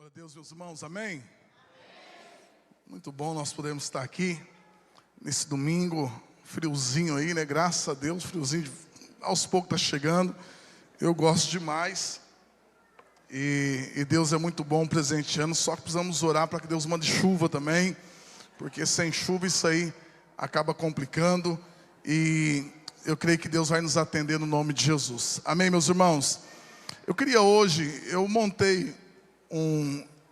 Glória a Deus, meus irmãos, amém? Muito bom nós podermos estar aqui nesse domingo, friozinho aí, né? Graças a Deus, friozinho aos poucos está chegando. Eu gosto demais. E Deus é muito bom presenteando, só que precisamos orar para que Deus mande chuva também, porque sem chuva isso aí acaba complicando. E eu creio que Deus vai nos atender no nome de Jesus. Amém, meus irmãos? Eu queria hoje,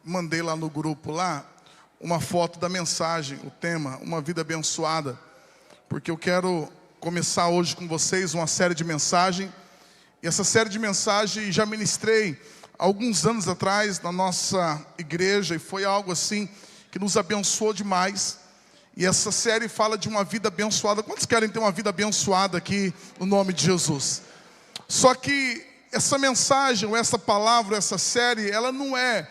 mandei lá no grupo uma foto da mensagem, o tema, uma vida abençoada, porque eu quero começar hoje com vocês uma série de mensagens, e essa série de mensagens já ministrei alguns anos atrás na nossa igreja, e foi algo assim que nos abençoou demais, e essa série fala de uma vida abençoada. Quantos querem ter uma vida abençoada aqui no nome de Jesus? Só que essa mensagem, ou essa palavra, essa série, ela não é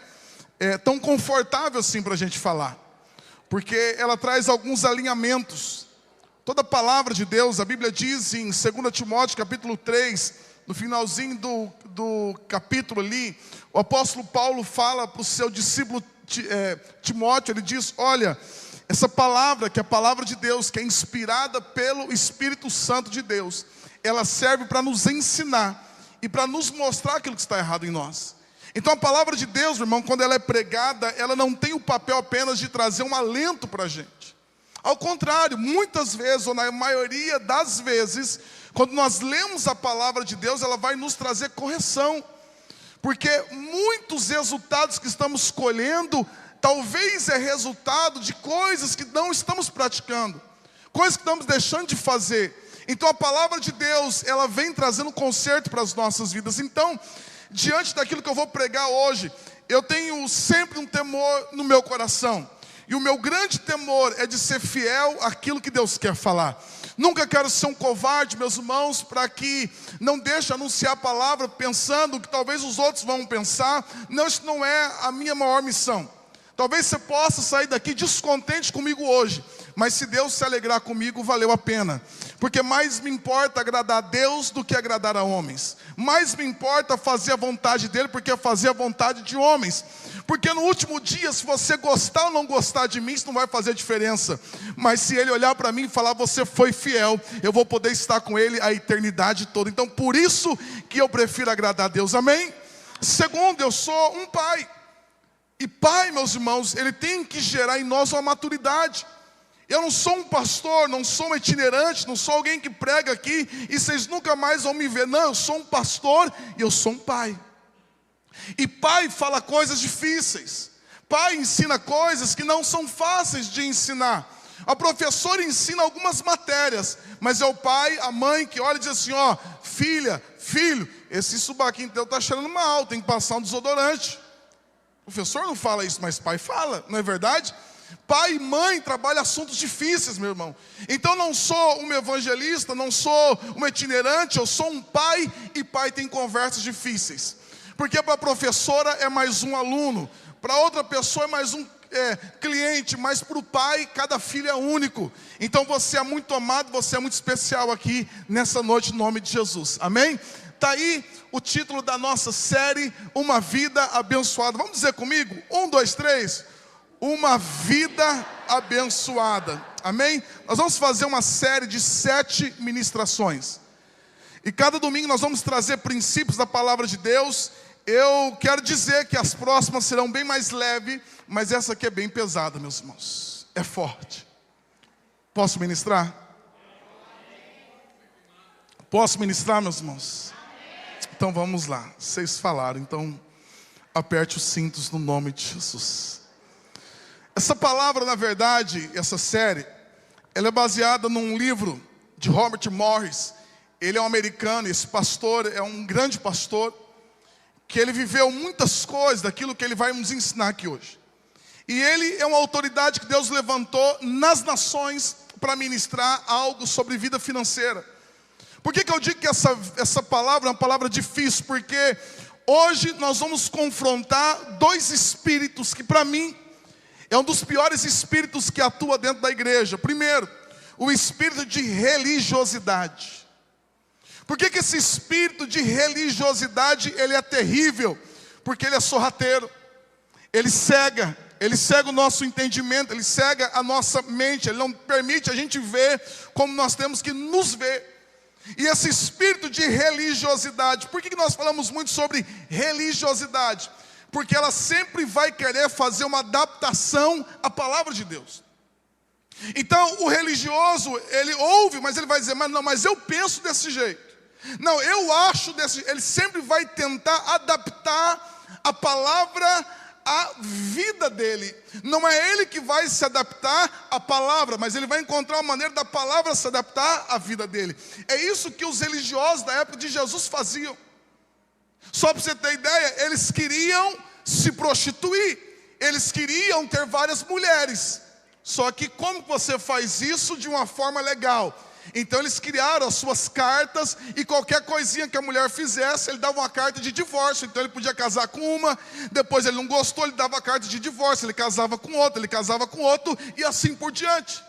tão confortável assim para a gente falar, porque ela traz alguns alinhamentos. Toda a palavra de Deus, a Bíblia diz em 2 Timóteo capítulo 3, no finalzinho do capítulo ali, o apóstolo Paulo fala para o seu discípulo Timóteo, ele diz: olha, essa palavra, que é a palavra de Deus, que é inspirada pelo Espírito Santo de Deus, ela serve para nos ensinar e para nos mostrar aquilo que está errado em nós. Então a palavra de Deus, meu irmão, quando ela é pregada, ela não tem o papel apenas de trazer um alento para a gente. Ao contrário, muitas vezes, ou na maioria das vezes, quando nós lemos a palavra de Deus, ela vai nos trazer correção. Porque muitos resultados que estamos colhendo, talvez é resultado de coisas que não estamos praticando, coisas que estamos deixando de fazer. Então a palavra de Deus, ela vem trazendo conserto para as nossas vidas. Então, diante daquilo que eu vou pregar hoje, eu tenho sempre um temor no meu coração. E o meu grande temor é de ser fiel àquilo que Deus quer falar. Nunca quero ser um covarde, meus irmãos, para que não deixe anunciar a palavra pensando que talvez os outros vão pensar. Não, isso não é a minha maior missão. Talvez você possa sair daqui descontente comigo hoje, mas se Deus se alegrar comigo, valeu a pena. Porque mais me importa agradar a Deus do que agradar a homens. Mais me importa fazer a vontade dEle, porque fazer a vontade de homens. Porque no último dia, se você gostar ou não gostar de mim, isso não vai fazer diferença. Mas se Ele olhar para mim e falar: você foi fiel, eu vou poder estar com Ele a eternidade toda. Então por isso que eu prefiro agradar a Deus, amém? Segundo, eu sou um pai. E pai, meus irmãos, ele tem que gerar em nós uma maturidade. Eu não sou um pastor, não sou um itinerante, não sou alguém que prega aqui e vocês nunca mais vão me ver. Não, eu sou um pastor e eu sou um pai. E pai fala coisas difíceis. Pai ensina coisas que não são fáceis de ensinar. A professora ensina algumas matérias, mas é o pai, a mãe que olha e diz assim: ó, filha, filho, esse subaquinho teu está cheirando mal, tem que passar um desodorante. O professor não fala isso, mas pai fala, não é verdade? Pai e mãe trabalham assuntos difíceis, meu irmão. Então não sou um evangelista, não sou um itinerante, eu sou um pai, e pai tem conversas difíceis. Porque para a professora é mais um aluno, para outra pessoa é mais um cliente, mas para o pai, cada filho é único. Então você é muito amado, você é muito especial aqui nessa noite, no nome de Jesus, amém? Está aí o título da nossa série, Uma Vida Abençoada. Vamos dizer comigo? 1, 2, 3. Uma vida abençoada. Amém? Nós vamos fazer uma série de 7 ministrações. E cada domingo nós vamos trazer princípios da palavra de Deus. Eu quero dizer que as próximas serão bem mais leves, mas essa aqui é bem pesada, meus irmãos. É forte. Posso ministrar? Posso ministrar, meus irmãos? Então vamos lá, vocês falaram, então aperte os cintos no nome de Jesus. Essa palavra, na verdade, essa série, ela é baseada num livro de Robert Morris. Ele é um americano, esse pastor é um grande pastor, que ele viveu muitas coisas daquilo que ele vai nos ensinar aqui hoje. E ele é uma autoridade que Deus levantou nas nações para ministrar algo sobre vida financeira. Por que eu digo que essa palavra é uma palavra difícil? Porque hoje nós vamos confrontar 2 espíritos que para mim é um dos piores espíritos que atua dentro da igreja. Primeiro, o espírito de religiosidade. Por que esse espírito de religiosidade ele é terrível? Porque ele é sorrateiro. Ele cega o nosso entendimento, ele cega a nossa mente, ele não permite a gente ver como nós temos que nos ver. E esse espírito de religiosidade, por que nós falamos muito sobre religiosidade? Porque ela sempre vai querer fazer uma adaptação à palavra de Deus. Então o religioso, ele ouve, mas ele vai dizer, mas eu penso desse jeito. Não, eu acho desse jeito. Ele sempre vai tentar adaptar a palavra à vida dele. Não é ele que vai se adaptar à palavra, mas ele vai encontrar uma maneira da palavra se adaptar à vida dele. É isso que os religiosos da época de Jesus faziam. Só para você ter ideia, eles queriam se prostituir, eles queriam ter várias mulheres. Só que como você faz isso de uma forma legal? Então eles criaram as suas cartas, e qualquer coisinha que a mulher fizesse, ele dava uma carta de divórcio. Então ele podia casar com uma, depois ele não gostou, ele dava a carta de divórcio, ele casava com outra, ele casava com outro, e assim por diante.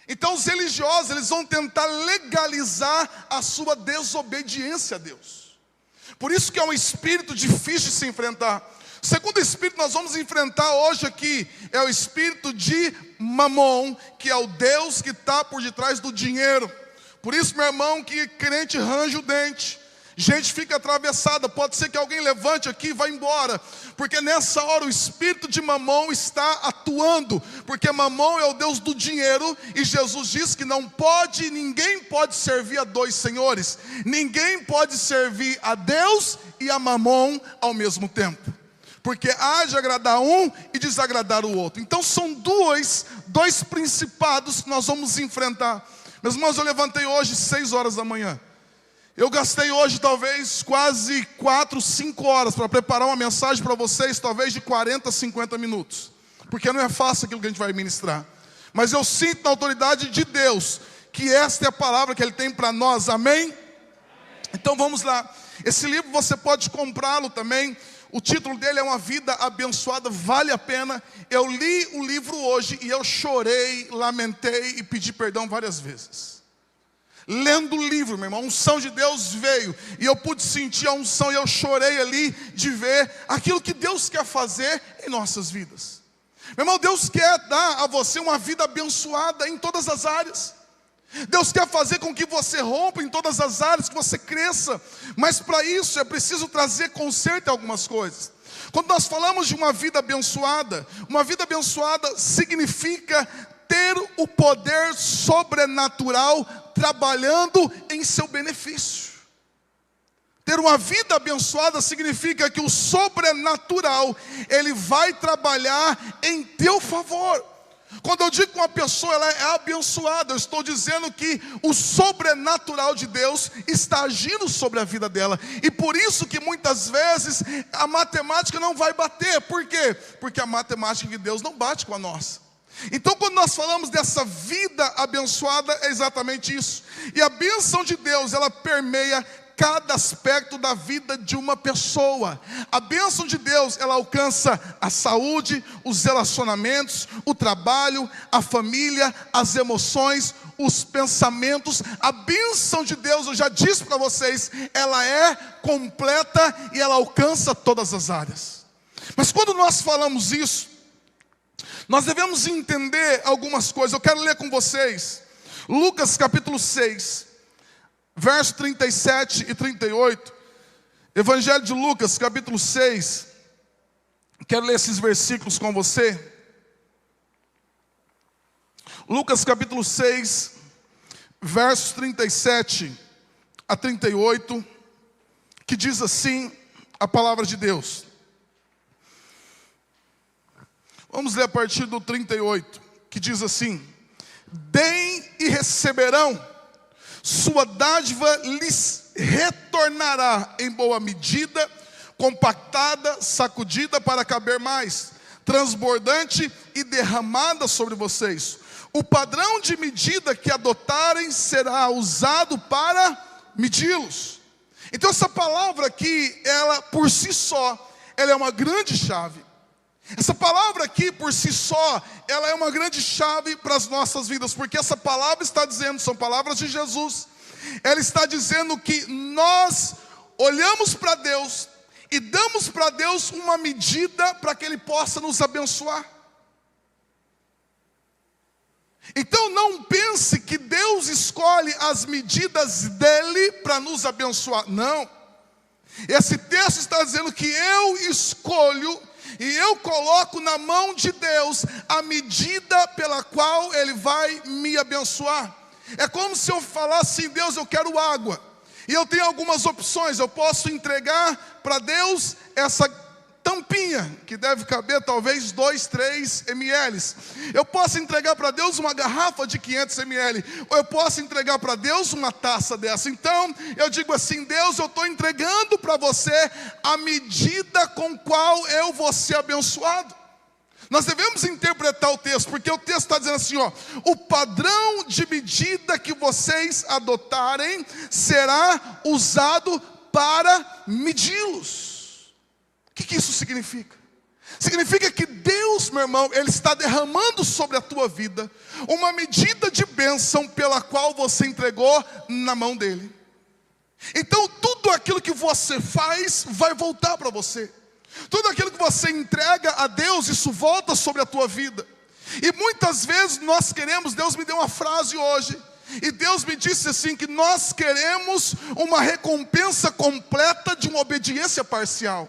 Então os religiosos, eles vão tentar legalizar a sua desobediência a Deus. Por isso que é um espírito difícil de se enfrentar. O segundo espírito nós vamos enfrentar hoje aqui é o espírito de Mamon, que é o Deus que está por detrás do dinheiro. Por isso, meu irmão, que crente range o dente, gente fica atravessada, pode ser que alguém levante aqui e vá embora, porque nessa hora o espírito de Mamon está atuando, porque Mamon é o Deus do dinheiro, e Jesus diz que ninguém pode servir a dois senhores, ninguém pode servir a Deus e a Mamon ao mesmo tempo, porque há de agradar um e desagradar o outro. Então são dois principados que nós vamos enfrentar. Meus irmãos, eu levantei hoje 6 horas da manhã. Eu gastei hoje talvez quase 4, 5 horas para preparar uma mensagem para vocês, talvez de 40, 50 minutos. Porque não é fácil aquilo que a gente vai ministrar. Mas eu sinto na autoridade de Deus que esta é a palavra que Ele tem para nós, amém? Então vamos lá. Esse livro você pode comprá-lo também. O título dele é Uma Vida Abençoada, vale a pena. Eu li o livro hoje e eu chorei, lamentei e pedi perdão várias vezes. Lendo o livro, meu irmão, a unção de Deus veio e eu pude sentir a unção, e eu chorei ali de ver aquilo que Deus quer fazer em nossas vidas. Meu irmão, Deus quer dar a você uma vida abençoada em todas as áreas. Deus quer fazer com que você rompa em todas as áreas, que você cresça. Mas para isso é preciso trazer conserto em algumas coisas. Quando nós falamos de uma vida abençoada significa ter o poder sobrenatural trabalhando em seu benefício. Ter uma vida abençoada significa que o sobrenatural, ele vai trabalhar em teu favor. Quando eu digo que uma pessoa ela é abençoada, eu estou dizendo que o sobrenatural de Deus está agindo sobre a vida dela. E por isso que muitas vezes a matemática não vai bater. Por quê? Porque a matemática de Deus não bate com a nossa. Então quando nós falamos dessa vida abençoada, é exatamente isso. E a bênção de Deus, ela permeia cada aspecto da vida de uma pessoa. A bênção de Deus, ela alcança a saúde, os relacionamentos, o trabalho, a família, as emoções, os pensamentos. A bênção de Deus, eu já disse para vocês, ela é completa e ela alcança todas as áreas. Mas quando nós falamos isso, nós devemos entender algumas coisas. Eu quero ler com vocês Lucas capítulo 6, verso 37 e 38, Evangelho de Lucas, capítulo 6. Quero ler esses versículos com você. Lucas, capítulo 6, versos 37 a 38, que diz assim a palavra de Deus. Vamos ler a partir do 38, que diz assim: deem e receberão, sua dádiva lhes retornará em boa medida, compactada, sacudida para caber mais, transbordante e derramada sobre vocês. O padrão de medida que adotarem será usado para medi-los. Então essa palavra aqui, ela por si só, ela é uma grande chave. Essa palavra aqui por si só, ela é uma grande chave para as nossas vidas, porque essa palavra está dizendo, são palavras de Jesus, ela está dizendo que nós olhamos para Deus e damos para Deus uma medida para que Ele possa nos abençoar. Então não pense que Deus escolhe as medidas dele para nos abençoar. Não. Esse texto está dizendo que eu escolho e eu coloco na mão de Deus a medida pela qual Ele vai me abençoar. É como se eu falasse assim: Deus, eu quero água. E eu tenho algumas opções. Eu posso entregar para Deus essa tampinha, que deve caber talvez 2, 3 ml. Eu posso entregar para Deus uma garrafa de 500 ml. Ou eu posso entregar para Deus uma taça dessa. Então, eu digo assim: Deus, eu estou entregando para você a medida com qual eu vou ser abençoado. Nós devemos interpretar o texto, porque o texto está dizendo assim, ó: o padrão de medida que vocês adotarem será usado para medi-los. O que isso significa? Significa que Deus, meu irmão, Ele está derramando sobre a tua vida uma medida de bênção pela qual você entregou na mão dEle. Então tudo aquilo que você faz vai voltar para você. Tudo aquilo que você entrega a Deus, isso volta sobre a tua vida. E muitas vezes nós queremos, Deus me deu uma frase hoje, e Deus me disse assim, que nós queremos uma recompensa completa de uma obediência parcial.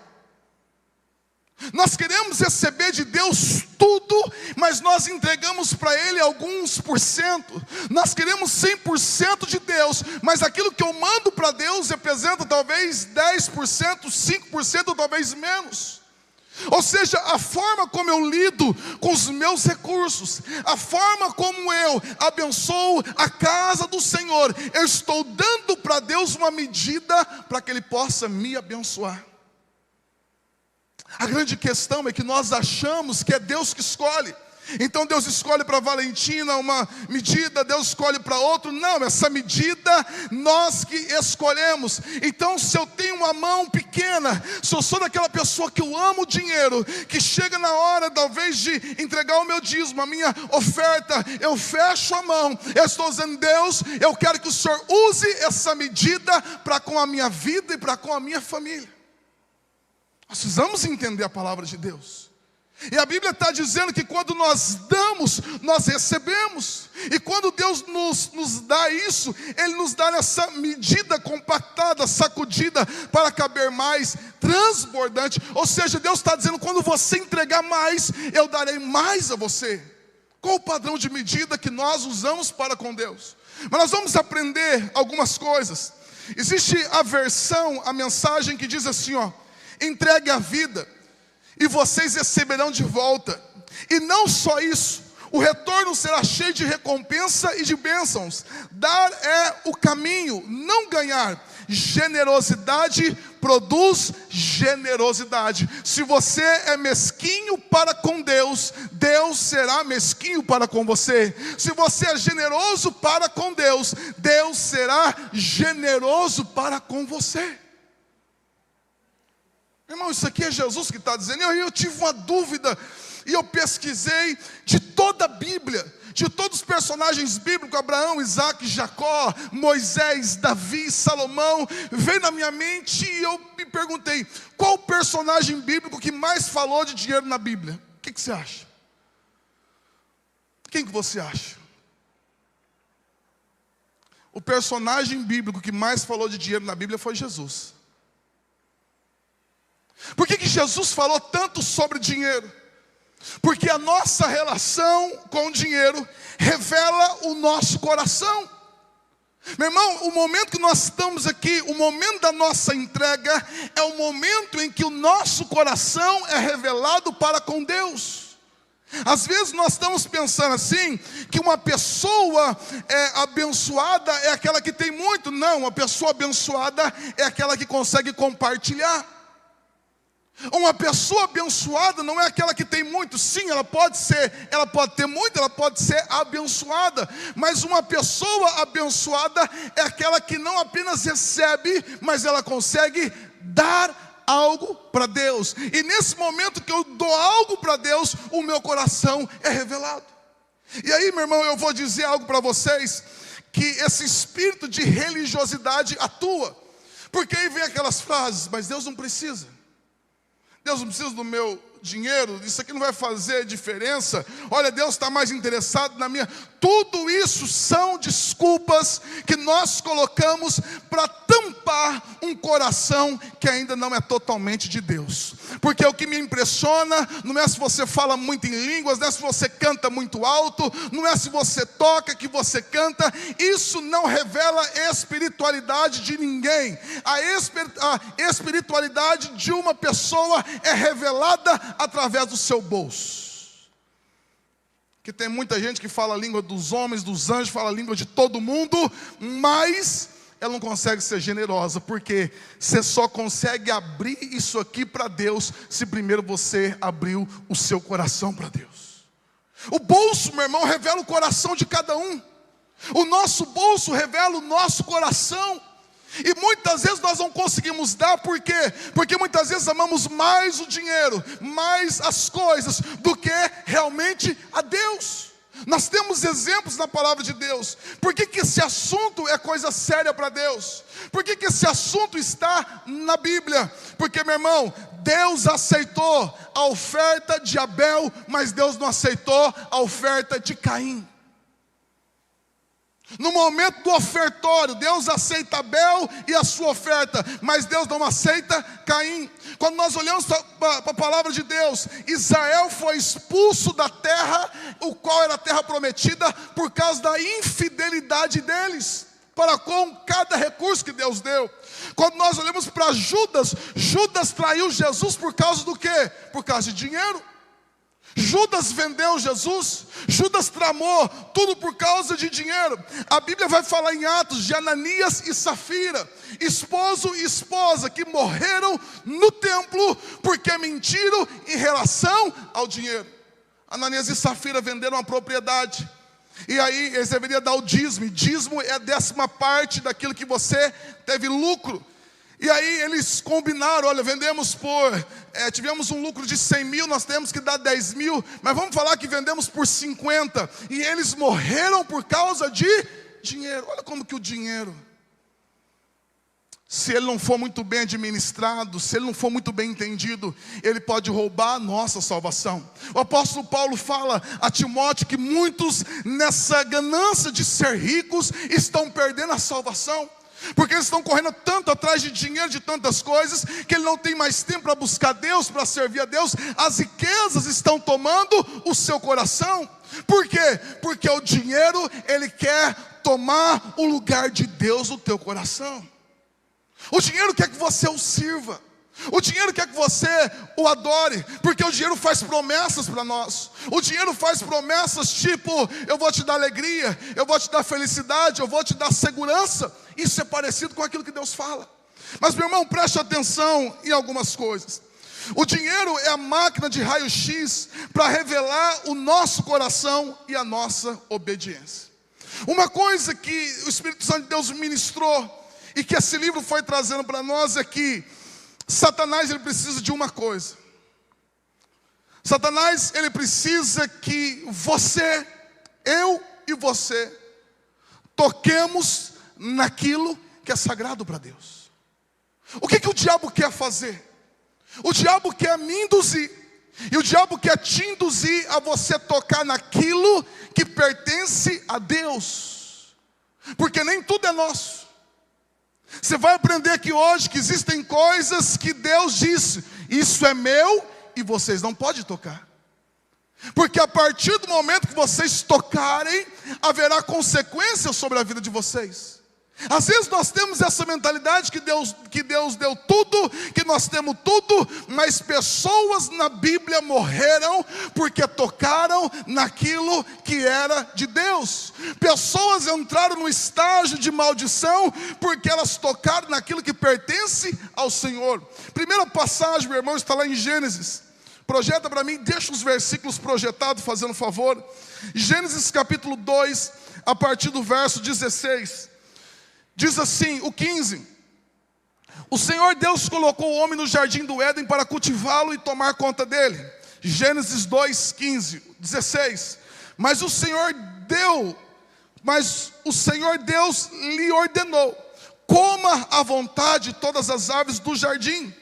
Nós queremos receber de Deus tudo, mas nós entregamos para Ele alguns por cento. Nós queremos 100% de Deus, mas aquilo que eu mando para Deus representa talvez 10%, 5%, talvez menos. Ou seja, a forma como eu lido com os meus recursos, a forma como eu abençoo a casa do Senhor, eu estou dando para Deus uma medida para que Ele possa me abençoar. A grande questão é que nós achamos que é Deus que escolhe. Então Deus escolhe para Valentina uma medida, Deus escolhe para outro. Não, essa medida nós que escolhemos. Então se eu tenho uma mão pequena, se eu sou daquela pessoa que eu amo o dinheiro, que chega na hora talvez de entregar o meu dízimo, a minha oferta, eu fecho a mão, eu estou dizendo: Deus, eu quero que o Senhor use essa medida para com a minha vida e para com a minha família. Nós precisamos entender a palavra de Deus. E a Bíblia está dizendo que quando nós damos, nós recebemos. E quando Deus nos dá isso, Ele nos dá nessa medida compactada, sacudida, para caber mais, transbordante. Ou seja, Deus está dizendo: quando você entregar mais, eu darei mais a você. Qual o padrão de medida que nós usamos para com Deus? Mas nós vamos aprender algumas coisas. Existe a mensagem que diz assim, ó: entregue a vida e vocês receberão de volta. E não só isso, o retorno será cheio de recompensa e de bênçãos. Dar é o caminho, não ganhar. Generosidade produz generosidade. Se você é mesquinho para com Deus, Deus será mesquinho para com você. Se você é generoso para com Deus, Deus será generoso para com você. Irmão, isso aqui é Jesus que está dizendo. Eu tive uma dúvida e eu pesquisei de toda a Bíblia, de todos os personagens bíblicos: Abraão, Isaac, Jacó, Moisés, Davi, Salomão. Veio na minha mente e eu me perguntei: qual o personagem bíblico que mais falou de dinheiro na Bíblia? O que você acha? Quem que você acha? O personagem bíblico que mais falou de dinheiro na Bíblia foi Jesus. Por que Jesus falou tanto sobre dinheiro? Porque a nossa relação com o dinheiro revela o nosso coração. Meu irmão, o momento que nós estamos aqui, o momento da nossa entrega, é o momento em que o nosso coração é revelado para com Deus. Às vezes nós estamos pensando assim, que uma pessoa abençoada é aquela que tem muito. Não, uma pessoa abençoada é aquela que consegue compartilhar. Uma pessoa abençoada não é aquela que tem muito. Sim, ela pode ter muito, ela pode ser abençoada. Mas uma pessoa abençoada é aquela que não apenas recebe, mas ela consegue dar algo para Deus. E nesse momento que eu dou algo para Deus, o meu coração é revelado. E aí, meu irmão, eu vou dizer algo para vocês, que esse espírito de religiosidade atua. Porque aí vem aquelas frases: mas Deus não precisa. Deus, não precisa do meu dinheiro, isso aqui não vai fazer diferença. Olha, Deus está mais interessado na minha... Tudo isso são desculpas que nós colocamos para tampar um coração que ainda não é totalmente de Deus. Porque o que me impressiona não é se você fala muito em línguas, não é se você canta muito alto, não é se você toca que você canta. Isso não revela espiritualidade de ninguém. A espiritualidade de uma pessoa é revelada através do seu bolso. Que tem muita gente que fala a língua dos homens, dos anjos, fala a língua de todo mundo, mas ela não consegue ser generosa, porque você só consegue abrir isso aqui para Deus se primeiro você abriu o seu coração para Deus. O bolso, meu irmão, revela o coração de cada um. O nosso bolso revela o nosso coração. E muitas vezes nós não conseguimos dar, por quê? Porque muitas vezes amamos mais o dinheiro, mais as coisas, do que realmente a Deus. Nós temos exemplos na palavra de Deus. Por que esse assunto é coisa séria para Deus? Por que esse assunto está na Bíblia? Porque, meu irmão, Deus aceitou a oferta de Abel, mas Deus não aceitou a oferta de Caim. No momento do ofertório, Deus aceita Abel e a sua oferta, mas Deus não aceita Caim. Quando nós olhamos para a palavra de Deus, Israel foi expulso da terra, o qual era a terra prometida, por causa da infidelidade deles para com cada recurso que Deus deu. Quando nós olhamos para Judas, Judas traiu Jesus por causa do quê? Por causa de dinheiro. Judas vendeu Jesus, Judas tramou tudo por causa de dinheiro. A Bíblia vai falar em Atos de Ananias e Safira, esposo e esposa, que morreram no templo porque mentiram em relação ao dinheiro. Ananias e Safira venderam a propriedade, e aí eles deveriam dar o dízimo. Dízimo é a 10ª daquilo que você teve lucro. E aí eles combinaram, olha, vendemos tivemos um lucro de 100 mil, nós temos que dar 10 mil, mas vamos falar que vendemos por 50, e eles morreram por causa de dinheiro. Olha como que o dinheiro, se ele não for muito bem administrado, se ele não for muito bem entendido, ele pode roubar a nossa salvação. O apóstolo Paulo fala a Timóteo que muitos nessa ganância de ser ricos estão perdendo a salvação. Porque eles estão correndo tanto atrás de dinheiro, de tantas coisas, que ele não tem mais tempo para buscar Deus, para servir a Deus. As riquezas estão tomando o seu coração. Por quê? Porque o dinheiro, ele quer tomar o lugar de Deus no teu coração. O dinheiro quer que você o sirva. O dinheiro quer que você o adore, porque o dinheiro faz promessas para nós. O dinheiro faz promessas tipo, eu vou te dar alegria, eu vou te dar felicidade, eu vou te dar segurança. Isso é parecido com aquilo que Deus fala. Mas, meu irmão, preste atenção em algumas coisas. O dinheiro é a máquina de raio-x para revelar o nosso coração e a nossa obediência. Uma coisa que o Espírito Santo de Deus ministrou e que esse livro foi trazendo para nós é que Satanás, ele precisa de uma coisa. Satanás, ele precisa que você, eu e você, toquemos naquilo que é sagrado para Deus. O que o diabo quer fazer? O diabo quer me induzir, e o diabo quer te induzir a você tocar naquilo que pertence a Deus, porque nem tudo é nosso. Você vai aprender aqui hoje que existem coisas que Deus disse, isso é meu e vocês não podem tocar. Porque a partir do momento que vocês tocarem, haverá consequências sobre a vida de vocês. Às vezes nós temos essa mentalidade que Deus deu tudo, que nós temos tudo, mas pessoas na Bíblia morreram porque tocaram naquilo que era de Deus. Pessoas entraram no estágio de maldição porque elas tocaram naquilo que pertence ao Senhor. Primeira passagem, meu irmão, está lá em Gênesis. Projeta para mim, deixa os versículos projetados, fazendo favor. Gênesis capítulo 2, a partir do verso 16. Diz assim, o 15. O Senhor Deus colocou o homem no jardim do Éden para cultivá-lo e tomar conta dele. Gênesis 2, 15, 16. Mas o Senhor Deus lhe ordenou: coma à vontade todas as árvores do jardim,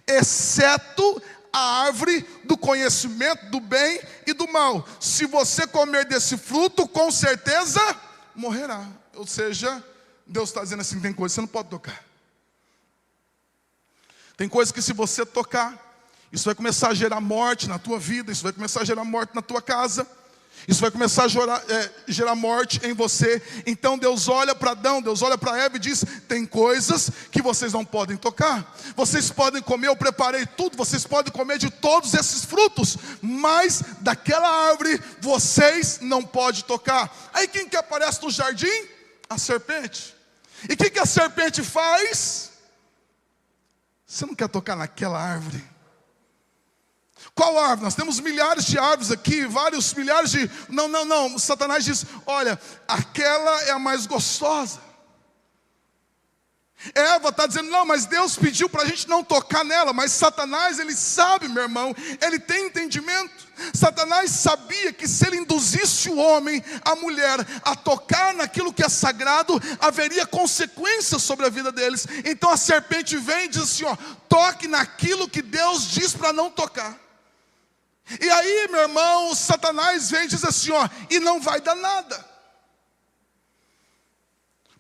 exceto a árvore do conhecimento do bem e do mal. Se você comer desse fruto, com certeza morrerá. Ou seja, Deus está dizendo assim, tem coisas que você não pode tocar. Tem coisas que se você tocar, isso vai começar a gerar morte na tua vida, isso vai começar a gerar morte na tua casa, isso vai começar a gerar morte em você. Então Deus olha para Adão, Deus olha para Eva e diz, tem coisas que vocês não podem tocar. Vocês podem comer, eu preparei tudo, vocês podem comer de todos esses frutos, mas daquela árvore vocês não podem tocar. Aí quem que aparece no jardim? A serpente. E o que a serpente faz? Você não quer tocar naquela árvore? Qual árvore? Nós temos milhares de árvores aqui, vários milhares de... Não, Satanás diz, olha, aquela é a mais gostosa. Eva está dizendo, não, mas Deus pediu para a gente não tocar nela. Mas Satanás, ele sabe, meu irmão, ele tem entendimento. Satanás sabia que se ele induzisse o homem, a mulher, a tocar naquilo que é sagrado, haveria consequências sobre a vida deles. Então a serpente vem e diz assim, ó, toque naquilo que Deus diz para não tocar. E aí, meu irmão, Satanás vem e diz assim, ó, e não vai dar nada.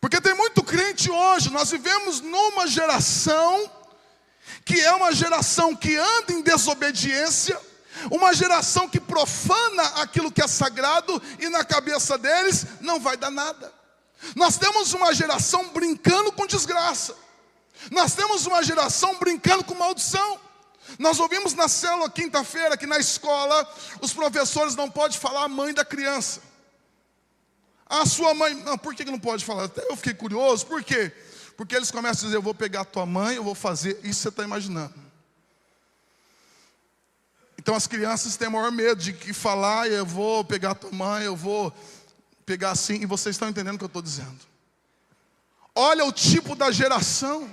Porque tem muito crente hoje, nós vivemos numa geração que é uma geração que anda em desobediência, uma geração que profana aquilo que é sagrado e na cabeça deles não vai dar nada. Nós temos uma geração brincando com desgraça. Nós temos uma geração brincando com maldição. Nós ouvimos na célula quinta-feira que na escola os professores não podem falar a mãe da criança. A sua mãe, não, por que não pode falar? Até eu fiquei curioso, por quê? Porque eles começam a dizer, eu vou pegar a tua mãe, eu vou fazer, isso você está imaginando. Então as crianças têm o maior medo de que falar, eu vou pegar a tua mãe, eu vou pegar assim, e vocês estão entendendo o que eu estou dizendo. Olha o tipo da geração.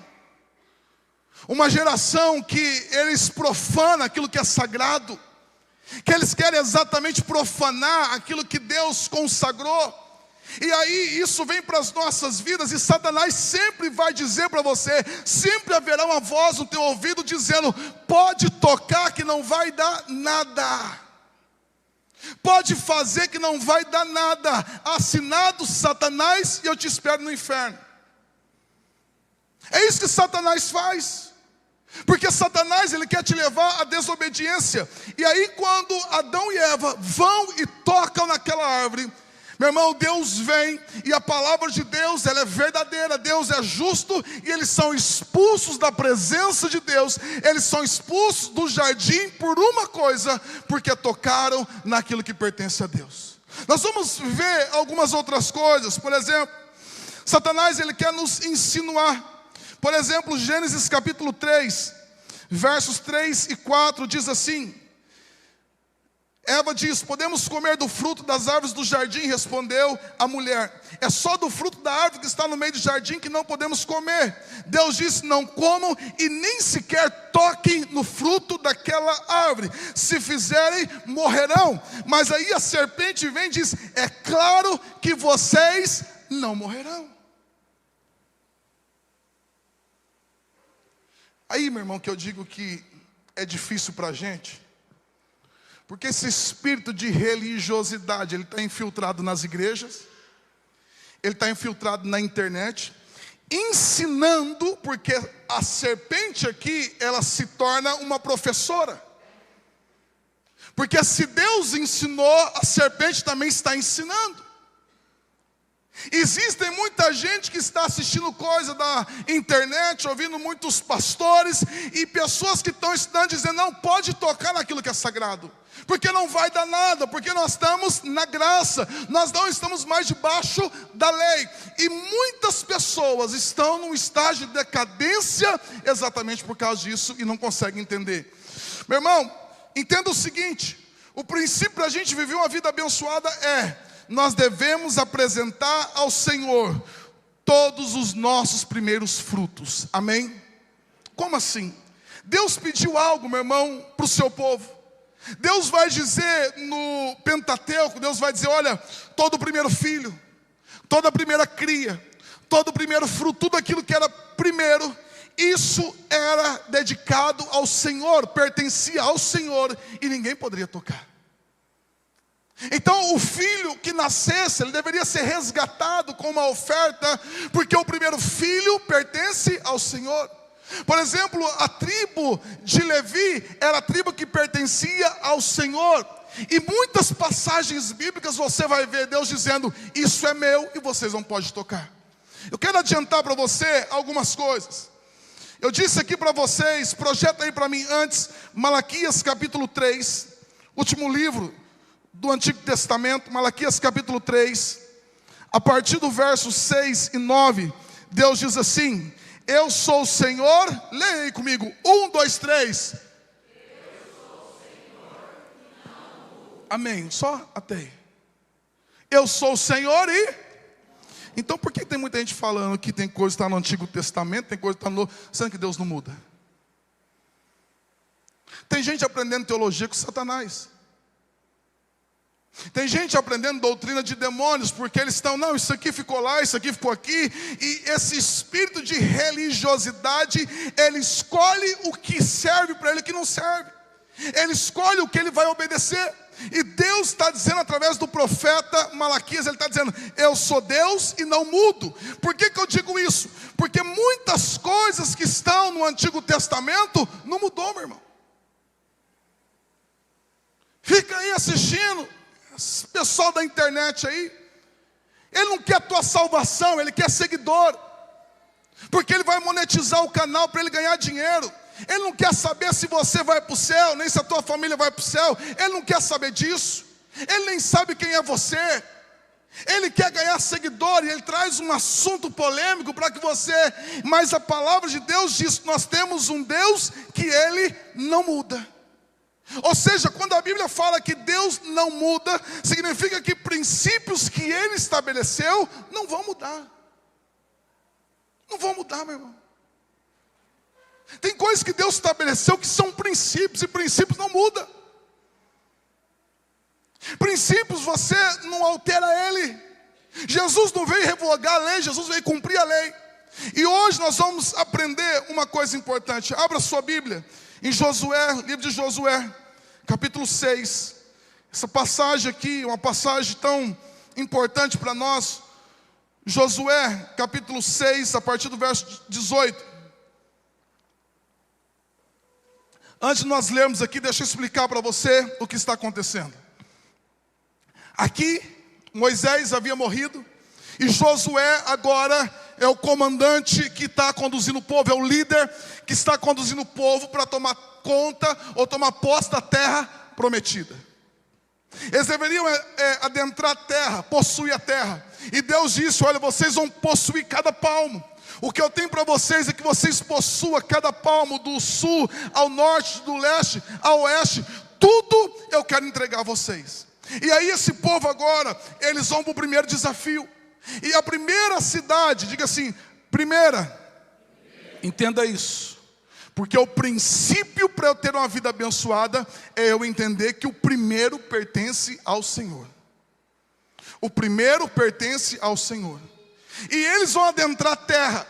Uma geração que eles profanam aquilo que é sagrado, que eles querem exatamente profanar aquilo que Deus consagrou. E aí isso vem para as nossas vidas, e Satanás sempre vai dizer para você, sempre haverá uma voz no teu ouvido dizendo, pode tocar que não vai dar nada, pode fazer que não vai dar nada, assinado Satanás e eu te espero no inferno. É isso que Satanás faz, porque Satanás ele quer te levar à desobediência. E aí quando Adão e Eva vão e tocam naquela árvore, meu irmão, Deus vem e a palavra de Deus, ela é verdadeira, Deus é justo, e eles são expulsos da presença de Deus, eles são expulsos do jardim por uma coisa, porque tocaram naquilo que pertence a Deus. Nós vamos ver algumas outras coisas, por exemplo, Satanás ele quer nos insinuar, por exemplo, Gênesis capítulo 3, versos 3 e 4 diz assim, Eva diz, podemos comer do fruto das árvores do jardim? Respondeu a mulher, é só do fruto da árvore que está no meio do jardim que não podemos comer. Deus disse, não comam e nem sequer toquem no fruto daquela árvore. Se fizerem, morrerão. Mas aí a serpente vem e diz, é claro que vocês não morrerão. Aí, meu irmão, que eu digo que é difícil para a gente, porque esse espírito de religiosidade, ele está infiltrado nas igrejas, ele está infiltrado na internet, ensinando, porque a serpente aqui, ela se torna uma professora. Porque se Deus ensinou, a serpente também está ensinando. Existem muita gente que está assistindo coisa da internet, ouvindo muitos pastores e pessoas que estão estudando dizendo, não pode tocar naquilo que é sagrado, porque não vai dar nada, porque nós estamos na graça, nós não estamos mais debaixo da lei. E muitas pessoas estão num estágio de decadência exatamente por causa disso e não conseguem entender. Meu irmão, entenda o seguinte, o princípio para a gente viver uma vida abençoada é, nós devemos apresentar ao Senhor todos os nossos primeiros frutos, amém? Como assim? Deus pediu algo, meu irmão, para o seu povo. Deus vai dizer no Pentateuco, Deus vai dizer, olha, todo o primeiro filho, toda a primeira cria, todo o primeiro fruto, tudo aquilo que era primeiro, isso era dedicado ao Senhor, pertencia ao Senhor, e ninguém poderia tocar. Então o filho que nascesse, ele deveria ser resgatado com uma oferta, porque o primeiro filho pertence ao Senhor. Por exemplo, a tribo de Levi era a tribo que pertencia ao Senhor. E muitas passagens bíblicas você vai ver Deus dizendo: isso é meu e vocês não podem tocar. Eu quero adiantar para você algumas coisas. Eu disse aqui para vocês, projeta aí para mim antes, Malaquias capítulo 3, último livro do Antigo Testamento, Malaquias capítulo 3, a partir do verso 6 e 9, Deus diz assim: eu sou o Senhor, leia aí comigo, 1, 2, 3. Eu sou o Senhor, não. Amém, só até aí. Eu sou o Senhor e... Então por que tem muita gente falando que tem coisa que está no Antigo Testamento, tem coisa que está no Novo, sendo que Deus não muda? Tem gente aprendendo teologia com Satanás. Tem gente aprendendo doutrina de demônios, porque eles estão, não, isso aqui ficou lá, isso aqui ficou aqui. E esse espírito de religiosidade, ele escolhe o que serve para ele e o que não serve. Ele escolhe o que ele vai obedecer. E Deus está dizendo através do profeta Malaquias, ele está dizendo: eu sou Deus e não mudo. Por que eu digo isso? Porque muitas coisas que estão no Antigo Testamento não mudou, meu irmão. Fica aí assistindo, esse pessoal da internet aí, ele não quer a tua salvação, ele quer seguidor, porque ele vai monetizar o canal para ele ganhar dinheiro. Ele não quer saber se você vai para o céu, nem se a tua família vai para o céu. Ele não quer saber disso. Ele nem sabe quem é você. Ele quer ganhar seguidor e ele traz um assunto polêmico para que você... Mas a palavra de Deus diz que nós temos um Deus que ele não muda. Ou seja, quando a Bíblia fala que Deus não muda, significa que princípios que ele estabeleceu não vão mudar. Não vão mudar, meu irmão. Tem coisas que Deus estabeleceu que são princípios, e princípios não mudam. Princípios você não altera ele. Jesus não veio revogar a lei, Jesus veio cumprir a lei. E hoje nós vamos aprender uma coisa importante. Abra sua Bíblia em Josué, livro de Josué, capítulo 6. Essa passagem aqui, uma passagem tão importante para nós. Josué, capítulo 6, a partir do verso 18. Antes de nós lermos aqui, deixa eu explicar para você o que está acontecendo. Aqui, Moisés havia morrido, e Josué agora é o comandante que está conduzindo o povo, é o líder que está conduzindo o povo para tomar conta ou tomar posse da terra prometida. Eles deveriam adentrar a terra, possuir a terra. E Deus disse: olha, vocês vão possuir cada palmo. O que eu tenho para vocês é que vocês possuam cada palmo, do sul ao norte, do leste ao oeste. Tudo eu quero entregar a vocês. E aí esse povo agora, eles vão para o primeiro desafio. E a primeira cidade, diga assim, primeira. Entenda isso. Porque o princípio para eu ter uma vida abençoada é eu entender que o primeiro pertence ao Senhor. O primeiro pertence ao Senhor. E eles vão adentrar a terra.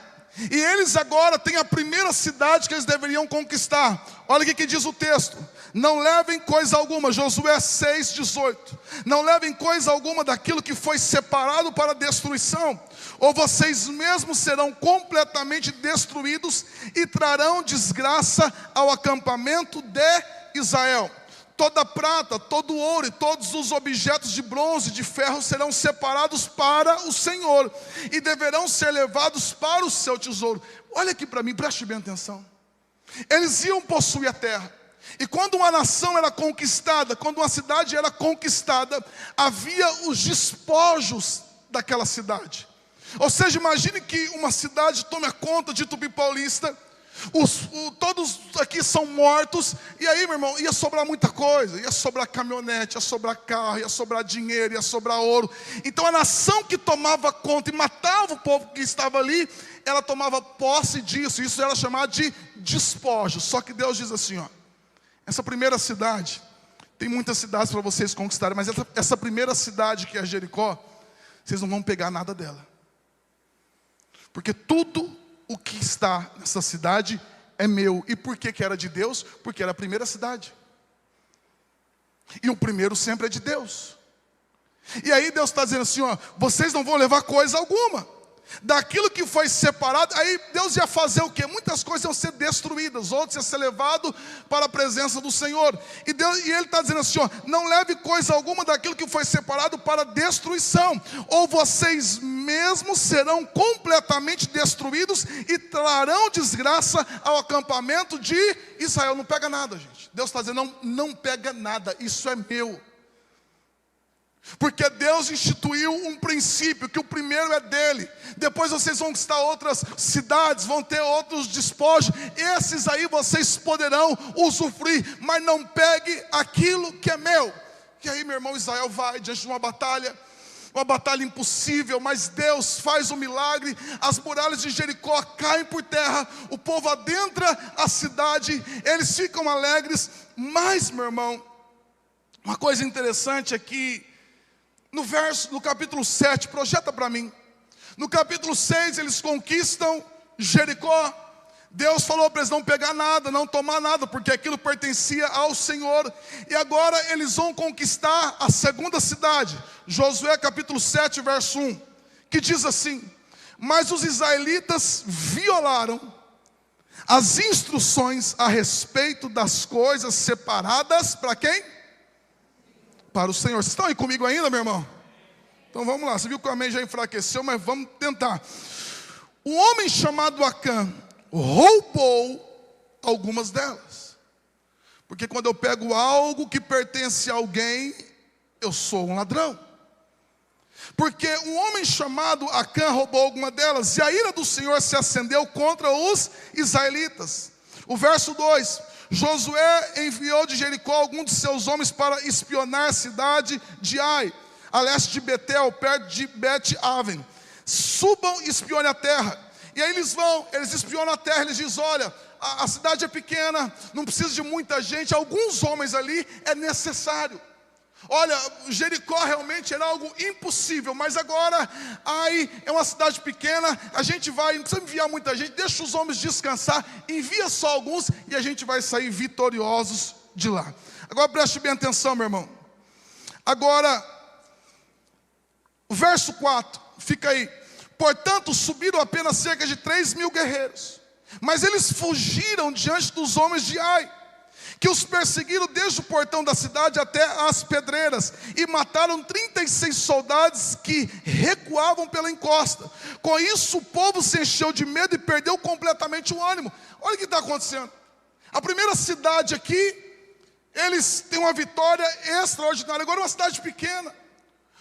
E eles agora têm a primeira cidade que eles deveriam conquistar. Olha o que diz o texto: não levem coisa alguma, Josué 6,18. Não levem coisa alguma daquilo que foi separado para destruição, ou vocês mesmos serão completamente destruídos e trarão desgraça ao acampamento de Israel. Toda prata, todo ouro e todos os objetos de bronze e de ferro serão separados para o Senhor e deverão ser levados para o seu tesouro. Olha aqui para mim, preste bem atenção. Eles iam possuir a terra. E quando uma nação era conquistada, quando uma cidade era conquistada, havia os despojos daquela cidade. Ou seja, imagine que uma cidade tome conta de Tupi Paulista. Todos aqui são mortos. E aí, meu irmão, ia sobrar muita coisa. Ia sobrar caminhonete, ia sobrar carro, ia sobrar dinheiro, ia sobrar ouro. Então a nação que tomava conta e matava o povo que estava ali, ela tomava posse disso. Isso era chamado de despojo. Só que Deus diz assim, ó: essa primeira cidade, tem muitas cidades para vocês conquistarem, mas essa primeira cidade que é Jericó, vocês não vão pegar nada dela. Porque tudo o que está nessa cidade é meu. E por que era de Deus? Porque era a primeira cidade. E o primeiro sempre é de Deus. E aí Deus está dizendo assim, ó, vocês não vão levar coisa alguma. Daquilo que foi separado, aí Deus ia fazer o quê? Muitas coisas iam ser destruídas, outras iam ser levadas para a presença do Senhor. E Ele está dizendo assim, ó, não leve coisa alguma daquilo que foi separado para destruição, ou vocês mesmos serão completamente destruídos e trarão desgraça ao acampamento de Israel. Não pega nada, gente. Deus está dizendo, não pega nada, isso é meu. Porque Deus instituiu um princípio, que o primeiro é dele. Depois vocês vão conquistar outras cidades, vão ter outros despojos. Esses aí vocês poderão usufruir, mas não pegue aquilo que é meu. E aí, meu irmão, Israel vai diante de uma batalha impossível, mas Deus faz um milagre. As muralhas de Jericó caem por terra, o povo adentra a cidade, eles ficam alegres. Mas, meu irmão, uma coisa interessante é que no capítulo 7, projeta para mim. No capítulo 6, eles conquistam Jericó. Deus falou para eles não pegar nada, não tomar nada, porque aquilo pertencia ao Senhor. E agora eles vão conquistar a segunda cidade. Josué capítulo 7, verso 1, que diz assim: mas os israelitas violaram as instruções a respeito das coisas separadas para quem? Para o Senhor. Vocês estão aí comigo ainda, meu irmão? Então vamos lá, você viu que o amém já enfraqueceu, mas vamos tentar. Um homem chamado Acã roubou algumas delas. Porque quando eu pego algo que pertence a alguém, eu sou um ladrão. Porque um homem chamado Acã roubou alguma delas, e a ira do Senhor se acendeu contra os israelitas. O verso 2: Josué enviou de Jericó alguns de seus homens para espionar a cidade de Ai, a leste de Betel, perto de Bet-Aven. Subam e espionem a terra. E aí eles espionam a terra, eles dizem, olha, a cidade é pequena, não precisa de muita gente, alguns homens ali é necessário. Olha, Jericó realmente era algo impossível, mas agora, Ai é uma cidade pequena, a gente vai, não precisa enviar muita gente, deixa os homens descansar, envia só alguns e a gente vai sair vitoriosos de lá. Agora preste bem atenção, meu irmão. Agora, o verso 4, fica aí. Portanto, subiram apenas cerca de 3.000 guerreiros, mas eles fugiram diante dos homens de Ai, que os perseguiram desde o portão da cidade até as pedreiras, e mataram 36 soldados que recuavam pela encosta. Com isso o povo se encheu de medo e perdeu completamente o ânimo. Olha o que está acontecendo. A primeira cidade aqui, eles têm uma vitória extraordinária. Agora é uma cidade pequena.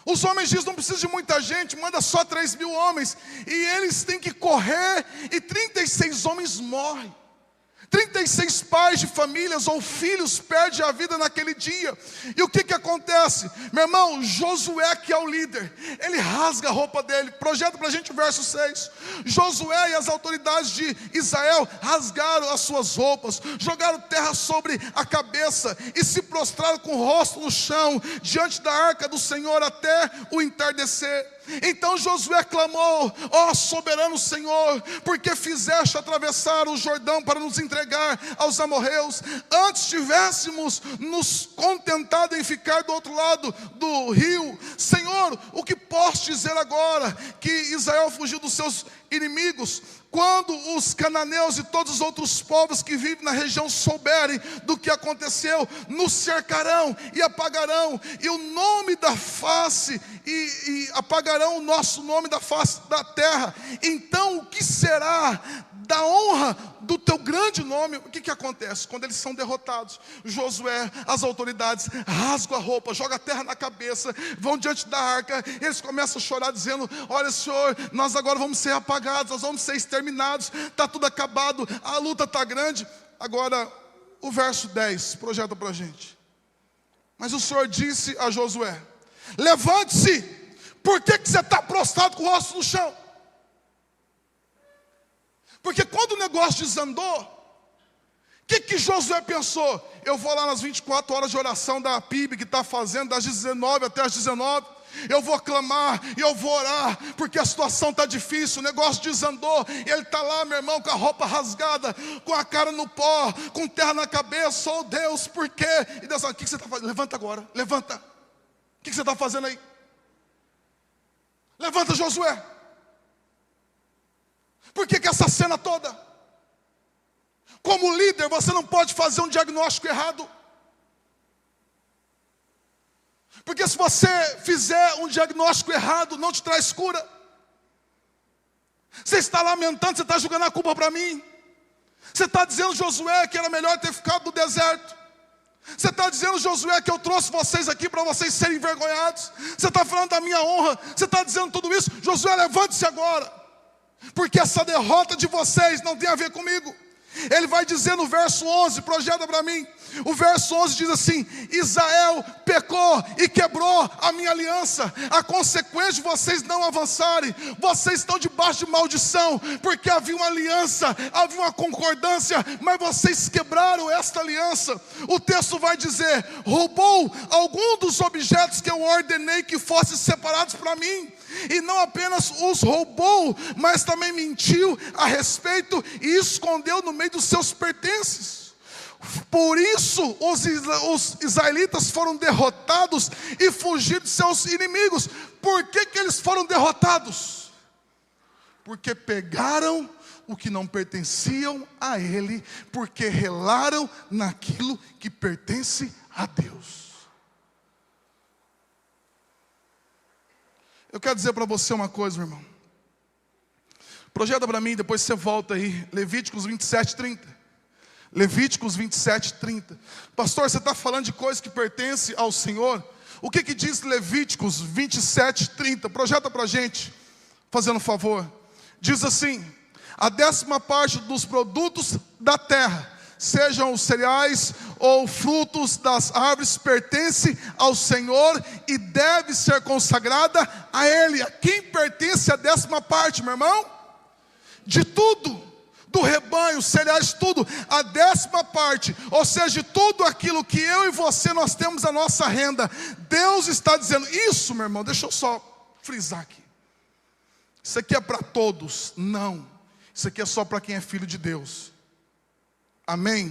Os homens dizem, não precisa de muita gente, manda só 3.000 homens. E eles têm que correr, e 36 homens morrem. 36 pais de famílias ou filhos perdem a vida naquele dia. E o que acontece? Meu irmão, Josué, que é o líder, ele rasga a roupa dele. Projeta para a gente o verso 6. Josué e as autoridades de Israel rasgaram as suas roupas, jogaram terra sobre a cabeça e se prostraram com o rosto no chão, diante da arca do Senhor até o entardecer. Então Josué clamou, ó soberano Senhor, porque fizeste atravessar o Jordão para nos entregar aos amorreus? Antes tivéssemos nos contentado em ficar do outro lado do rio. Senhor, o que posso dizer agora que Israel fugiu dos seus inimigos? Quando os cananeus e todos os outros povos que vivem na região souberem do que aconteceu, nos cercarão e apagarão e o nome da face, e apagarão o nosso nome da face da terra. Então o que será da honra do teu grande nome? O que acontece? Quando eles são derrotados, Josué, as autoridades, rasgam a roupa, jogam a terra na cabeça, vão diante da arca, eles começam a chorar dizendo, olha Senhor, nós agora vamos ser apagados, nós vamos ser exterminados, está tudo acabado, a luta está grande. Agora o verso 10, projeta para a gente. Mas o Senhor disse a Josué, levante-se, por que você está prostrado com o rosto no chão? Porque quando o negócio desandou, o que Josué pensou? Eu vou lá nas 24 horas de oração da PIB que está fazendo, das 19 até as 19, Eu vou clamar e eu vou orar, porque a situação está difícil, o negócio desandou. E ele está lá, meu irmão, com a roupa rasgada, com a cara no pó, com terra na cabeça. Oh Deus, por quê? E Deus fala: o que você está fazendo? Levanta agora, levanta. O que você está fazendo aí? Levanta, Josué. Por que essa cena toda? Como líder, você não pode fazer um diagnóstico errado. Porque se você fizer um diagnóstico errado, não te traz cura. Você está lamentando, você está jogando a culpa para mim. Você está dizendo, Josué, que era melhor ter ficado no deserto. Você está dizendo, Josué, que eu trouxe vocês aqui para vocês serem envergonhados. Você está falando da minha honra. Você está dizendo tudo isso. Josué, levante-se agora, porque essa derrota de vocês não tem a ver comigo. Ele vai dizer no verso 11, projeta para mim. O verso 11 diz assim: Israel pecou e quebrou a minha aliança. A consequência de vocês não avançarem, vocês estão debaixo de maldição, porque havia uma aliança, havia uma concordância, mas vocês quebraram esta aliança. O texto vai dizer: roubou algum dos objetos que eu ordenei que fossem separados para mim. E não apenas os roubou, mas também mentiu a respeito e escondeu no meio dos seus pertences. Por isso os israelitas foram derrotados e fugiram de seus inimigos. Por que eles foram derrotados? Porque pegaram o que não pertenciam a ele, porque relaram naquilo que pertence a Deus. Eu quero dizer para você uma coisa, meu irmão. Projeta para mim, depois você volta aí. Levíticos 27:30. Levíticos 27:30. Pastor, você está falando de coisas que pertencem ao Senhor? O que diz Levíticos 27:30? Projeta para a gente, fazendo um favor. Diz assim: a 10ª parte dos produtos da terra, sejam os cereais ou frutos das árvores, pertence ao Senhor e deve ser consagrada a Ele. A quem pertence a 10ª parte, meu irmão? De tudo, do rebanho, cereais, tudo. A 10ª parte, ou seja, de tudo aquilo que eu e você nós temos a nossa renda. Deus está dizendo isso, meu irmão. Deixa eu só frisar aqui. Isso aqui é para todos? Não. Isso aqui é só para quem é filho de Deus. Amém?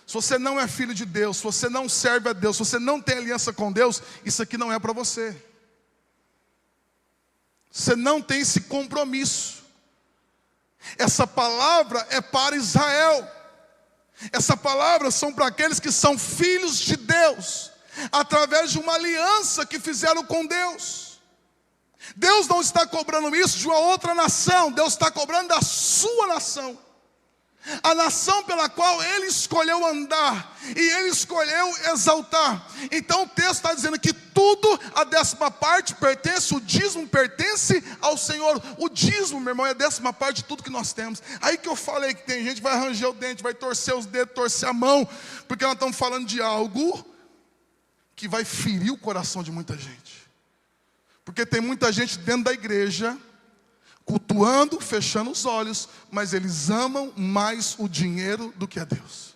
Se você não é filho de Deus, se você não serve a Deus, se você não tem aliança com Deus, isso aqui não é para você. Você não tem esse compromisso. Essa palavra é para Israel. Essa palavra são para aqueles que são filhos de Deus, através de uma aliança que fizeram com Deus. Deus não está cobrando isso de uma outra nação, Deus está cobrando da sua nação. A nação pela qual Ele escolheu andar e Ele escolheu exaltar. Então o texto está dizendo que tudo, a 10ª parte pertence, o dízimo pertence ao Senhor. O dízimo, meu irmão, é a 10ª parte de tudo que nós temos. Aí que eu falei que tem gente que vai ranger o dente, vai torcer os dedos, torcer a mão, porque nós estamos falando de algo que vai ferir o coração de muita gente. Porque tem muita gente dentro da igreja cultuando, fechando os olhos, mas eles amam mais o dinheiro do que a Deus.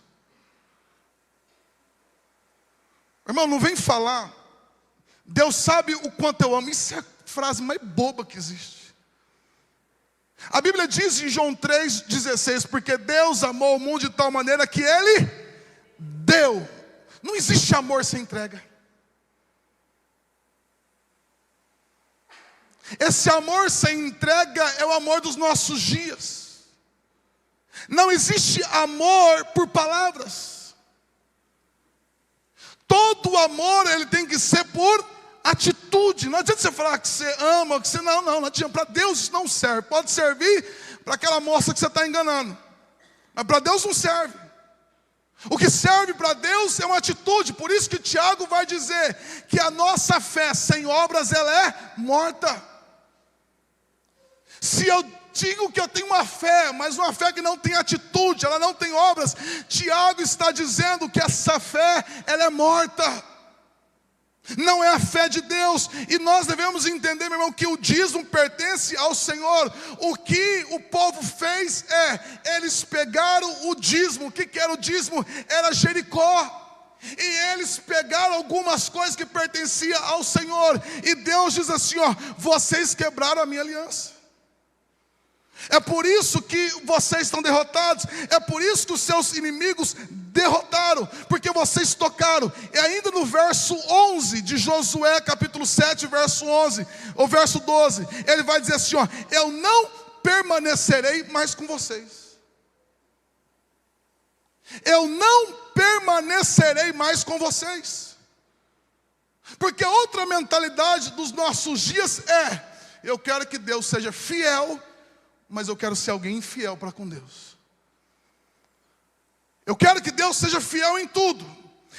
Irmão, não vem falar, Deus sabe o quanto eu amo. Isso é a frase mais boba que existe. A Bíblia diz em João 3,16, porque Deus amou o mundo de tal maneira que Ele deu. Não existe amor sem entrega. Esse amor sem entrega é o amor dos nossos dias. Não existe amor por palavras. Todo amor ele tem que ser por atitude. Não adianta você falar que você ama, que você não adianta. Para Deus isso não serve. Pode servir para aquela moça que você está enganando, mas para Deus não serve. O que serve para Deus é uma atitude. Por isso que Tiago vai dizer que a nossa fé sem obras ela é morta. Se eu digo que eu tenho uma fé, mas uma fé que não tem atitude, ela não tem obras, Tiago está dizendo que essa fé, ela é morta. Não é a fé de Deus. E nós devemos entender, meu irmão, que o dízimo pertence ao Senhor. O que o povo fez eles pegaram o dízimo. O que era o dízimo? Era Jericó. E eles pegaram algumas coisas que pertenciam ao Senhor. E Deus diz assim, ó, vocês quebraram a minha aliança. É por isso que vocês estão derrotados. É por isso que os seus inimigos derrotaram. Porque vocês tocaram. E ainda no verso 11 de Josué, capítulo 7, verso 11, ou verso 12, ele vai dizer assim, ó, eu não permanecerei mais com vocês. Eu não permanecerei mais com vocês. Porque outra mentalidade dos nossos dias é, eu quero que Deus seja fiel, mas eu quero ser alguém infiel para com Deus. Eu quero que Deus seja fiel em tudo.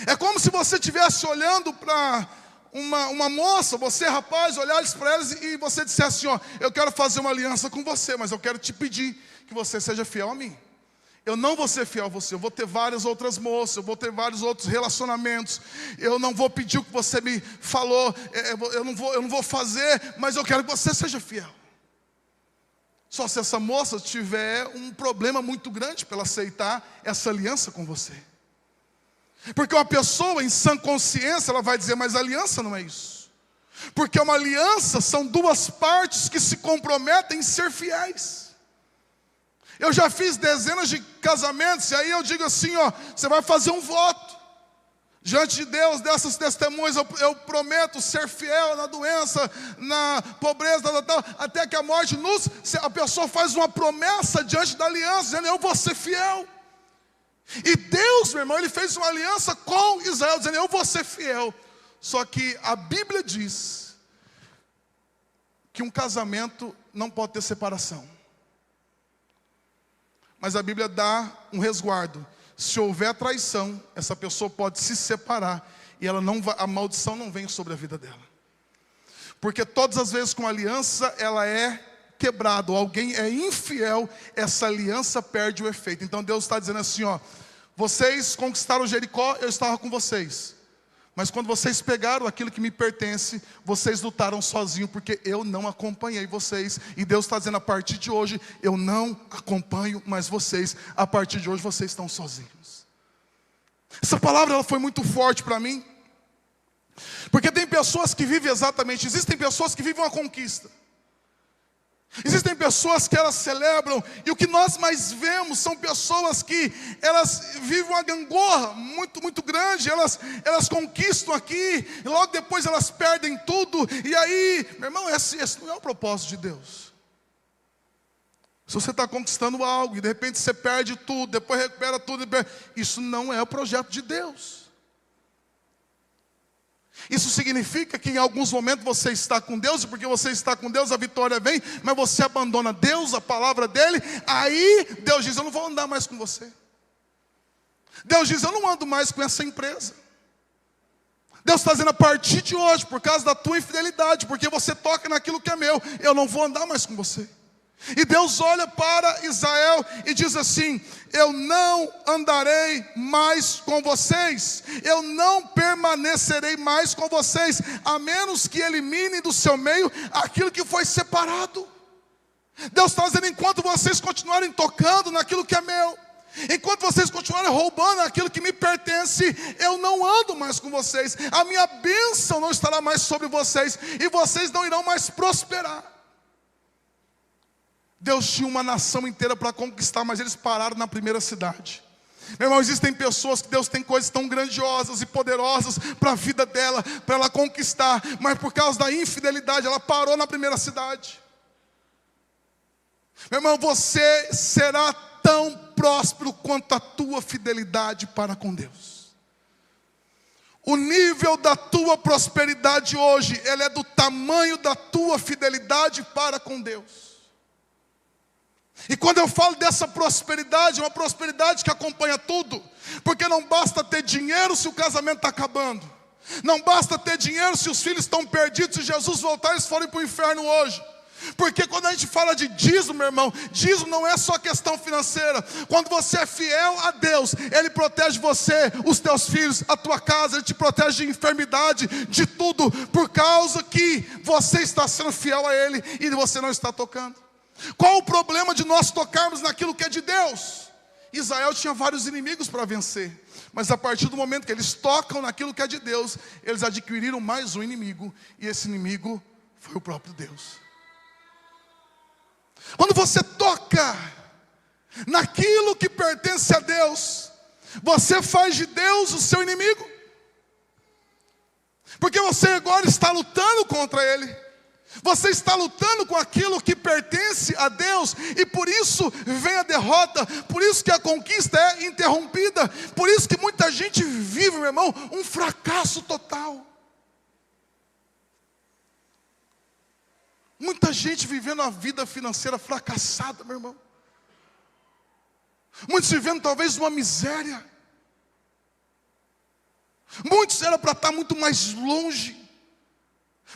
É como se você estivesse olhando para uma moça, você rapaz, olhasse para elas e você dissesse assim, ó, eu quero fazer uma aliança com você, mas eu quero te pedir que você seja fiel a mim. Eu não vou ser fiel a você, eu vou ter várias outras moças, eu vou ter vários outros relacionamentos. Eu não vou pedir o que você me falou, eu não vou fazer, mas eu quero que você seja fiel. Só se essa moça tiver um problema muito grande para ela aceitar essa aliança com você. Porque uma pessoa em sã consciência, ela vai dizer, mas a aliança não é isso. Porque uma aliança são duas partes que se comprometem em ser fiéis. Eu já fiz dezenas de casamentos, e aí eu digo assim, ó, você vai fazer um voto. Diante de Deus, dessas testemunhas, eu prometo ser fiel na doença, na pobreza, até que a morte nos... A pessoa faz uma promessa diante da aliança, dizendo, eu vou ser fiel. E Deus, meu irmão, Ele fez uma aliança com Israel, dizendo, eu vou ser fiel. Só que a Bíblia diz que um casamento não pode ter separação. Mas a Bíblia dá um resguardo. Se houver traição, essa pessoa pode se separar e ela não vai, a maldição não vem sobre a vida dela. Porque todas as vezes que uma aliança ela é quebrada, ou alguém é infiel, essa aliança perde o efeito. Então Deus está dizendo assim, ó, vocês conquistaram Jericó, eu estava com vocês. Mas quando vocês pegaram aquilo que me pertence, vocês lutaram sozinhos, porque eu não acompanhei vocês. E Deus está dizendo, a partir de hoje, eu não acompanho mais vocês. A partir de hoje, vocês estão sozinhos. Essa palavra ela foi muito forte para mim. Porque tem pessoas que vivem exatamente, existem pessoas que vivem uma conquista. Existem pessoas que elas celebram, e o que nós mais vemos são pessoas que elas vivem uma gangorra muito grande, elas conquistam aqui, e logo depois elas perdem tudo, e aí, meu irmão, esse não é o propósito de Deus. Se você está conquistando algo, e de repente você perde tudo, depois recupera tudo, isso não é o projeto de Deus. Isso significa que em alguns momentos você está com Deus, e porque você está com Deus a vitória vem, mas você abandona Deus, a palavra dEle, aí Deus diz, eu não vou andar mais com você. Deus diz, eu não ando mais com essa empresa. Deus está dizendo, a partir de hoje, por causa da tua infidelidade, porque você toca naquilo que é meu, eu não vou andar mais com você. E Deus olha para Israel e diz assim, eu não andarei mais com vocês, eu não permanecerei mais com vocês, a menos que eliminem do seu meio aquilo que foi separado. Deus está dizendo, enquanto vocês continuarem tocando naquilo que é meu, enquanto vocês continuarem roubando aquilo que me pertence, eu não ando mais com vocês, a minha bênção não estará mais sobre vocês, e vocês não irão mais prosperar. Deus tinha uma nação inteira para conquistar, mas eles pararam na primeira cidade. Meu irmão, existem pessoas que Deus tem coisas tão grandiosas e poderosas para a vida dela, para ela conquistar, mas por causa da infidelidade, ela parou na primeira cidade. Meu irmão, você será tão próspero quanto a tua fidelidade para com Deus. O nível da tua prosperidade hoje, ela é do tamanho da tua fidelidade para com Deus. E quando eu falo dessa prosperidade, é uma prosperidade que acompanha tudo. Porque não basta ter dinheiro se o casamento está acabando. Não basta ter dinheiro se os filhos estão perdidos, se Jesus voltar eles forem para o inferno hoje. Porque quando a gente fala de dízimo, meu irmão, dízimo não é só questão financeira. Quando você é fiel a Deus, Ele protege você, os teus filhos, a tua casa, Ele te protege de enfermidade, de tudo, por causa que você está sendo fiel a Ele e você não está tocando. Qual o problema de nós tocarmos naquilo que é de Deus? Israel tinha vários inimigos para vencer, mas a partir do momento que eles tocam naquilo que é de Deus, eles adquiriram mais um inimigo, e esse inimigo foi o próprio Deus. Quando você toca naquilo que pertence a Deus, você faz de Deus o seu inimigo, porque você agora está lutando contra Ele. Você está lutando com aquilo que pertence a Deus, e por isso vem a derrota, por isso que a conquista é interrompida, por isso que muita gente vive, meu irmão, um fracasso total. Muita gente vivendo a vida financeira fracassada, meu irmão. Muitos vivendo talvez uma miséria. Muitos eram para estar muito mais longe,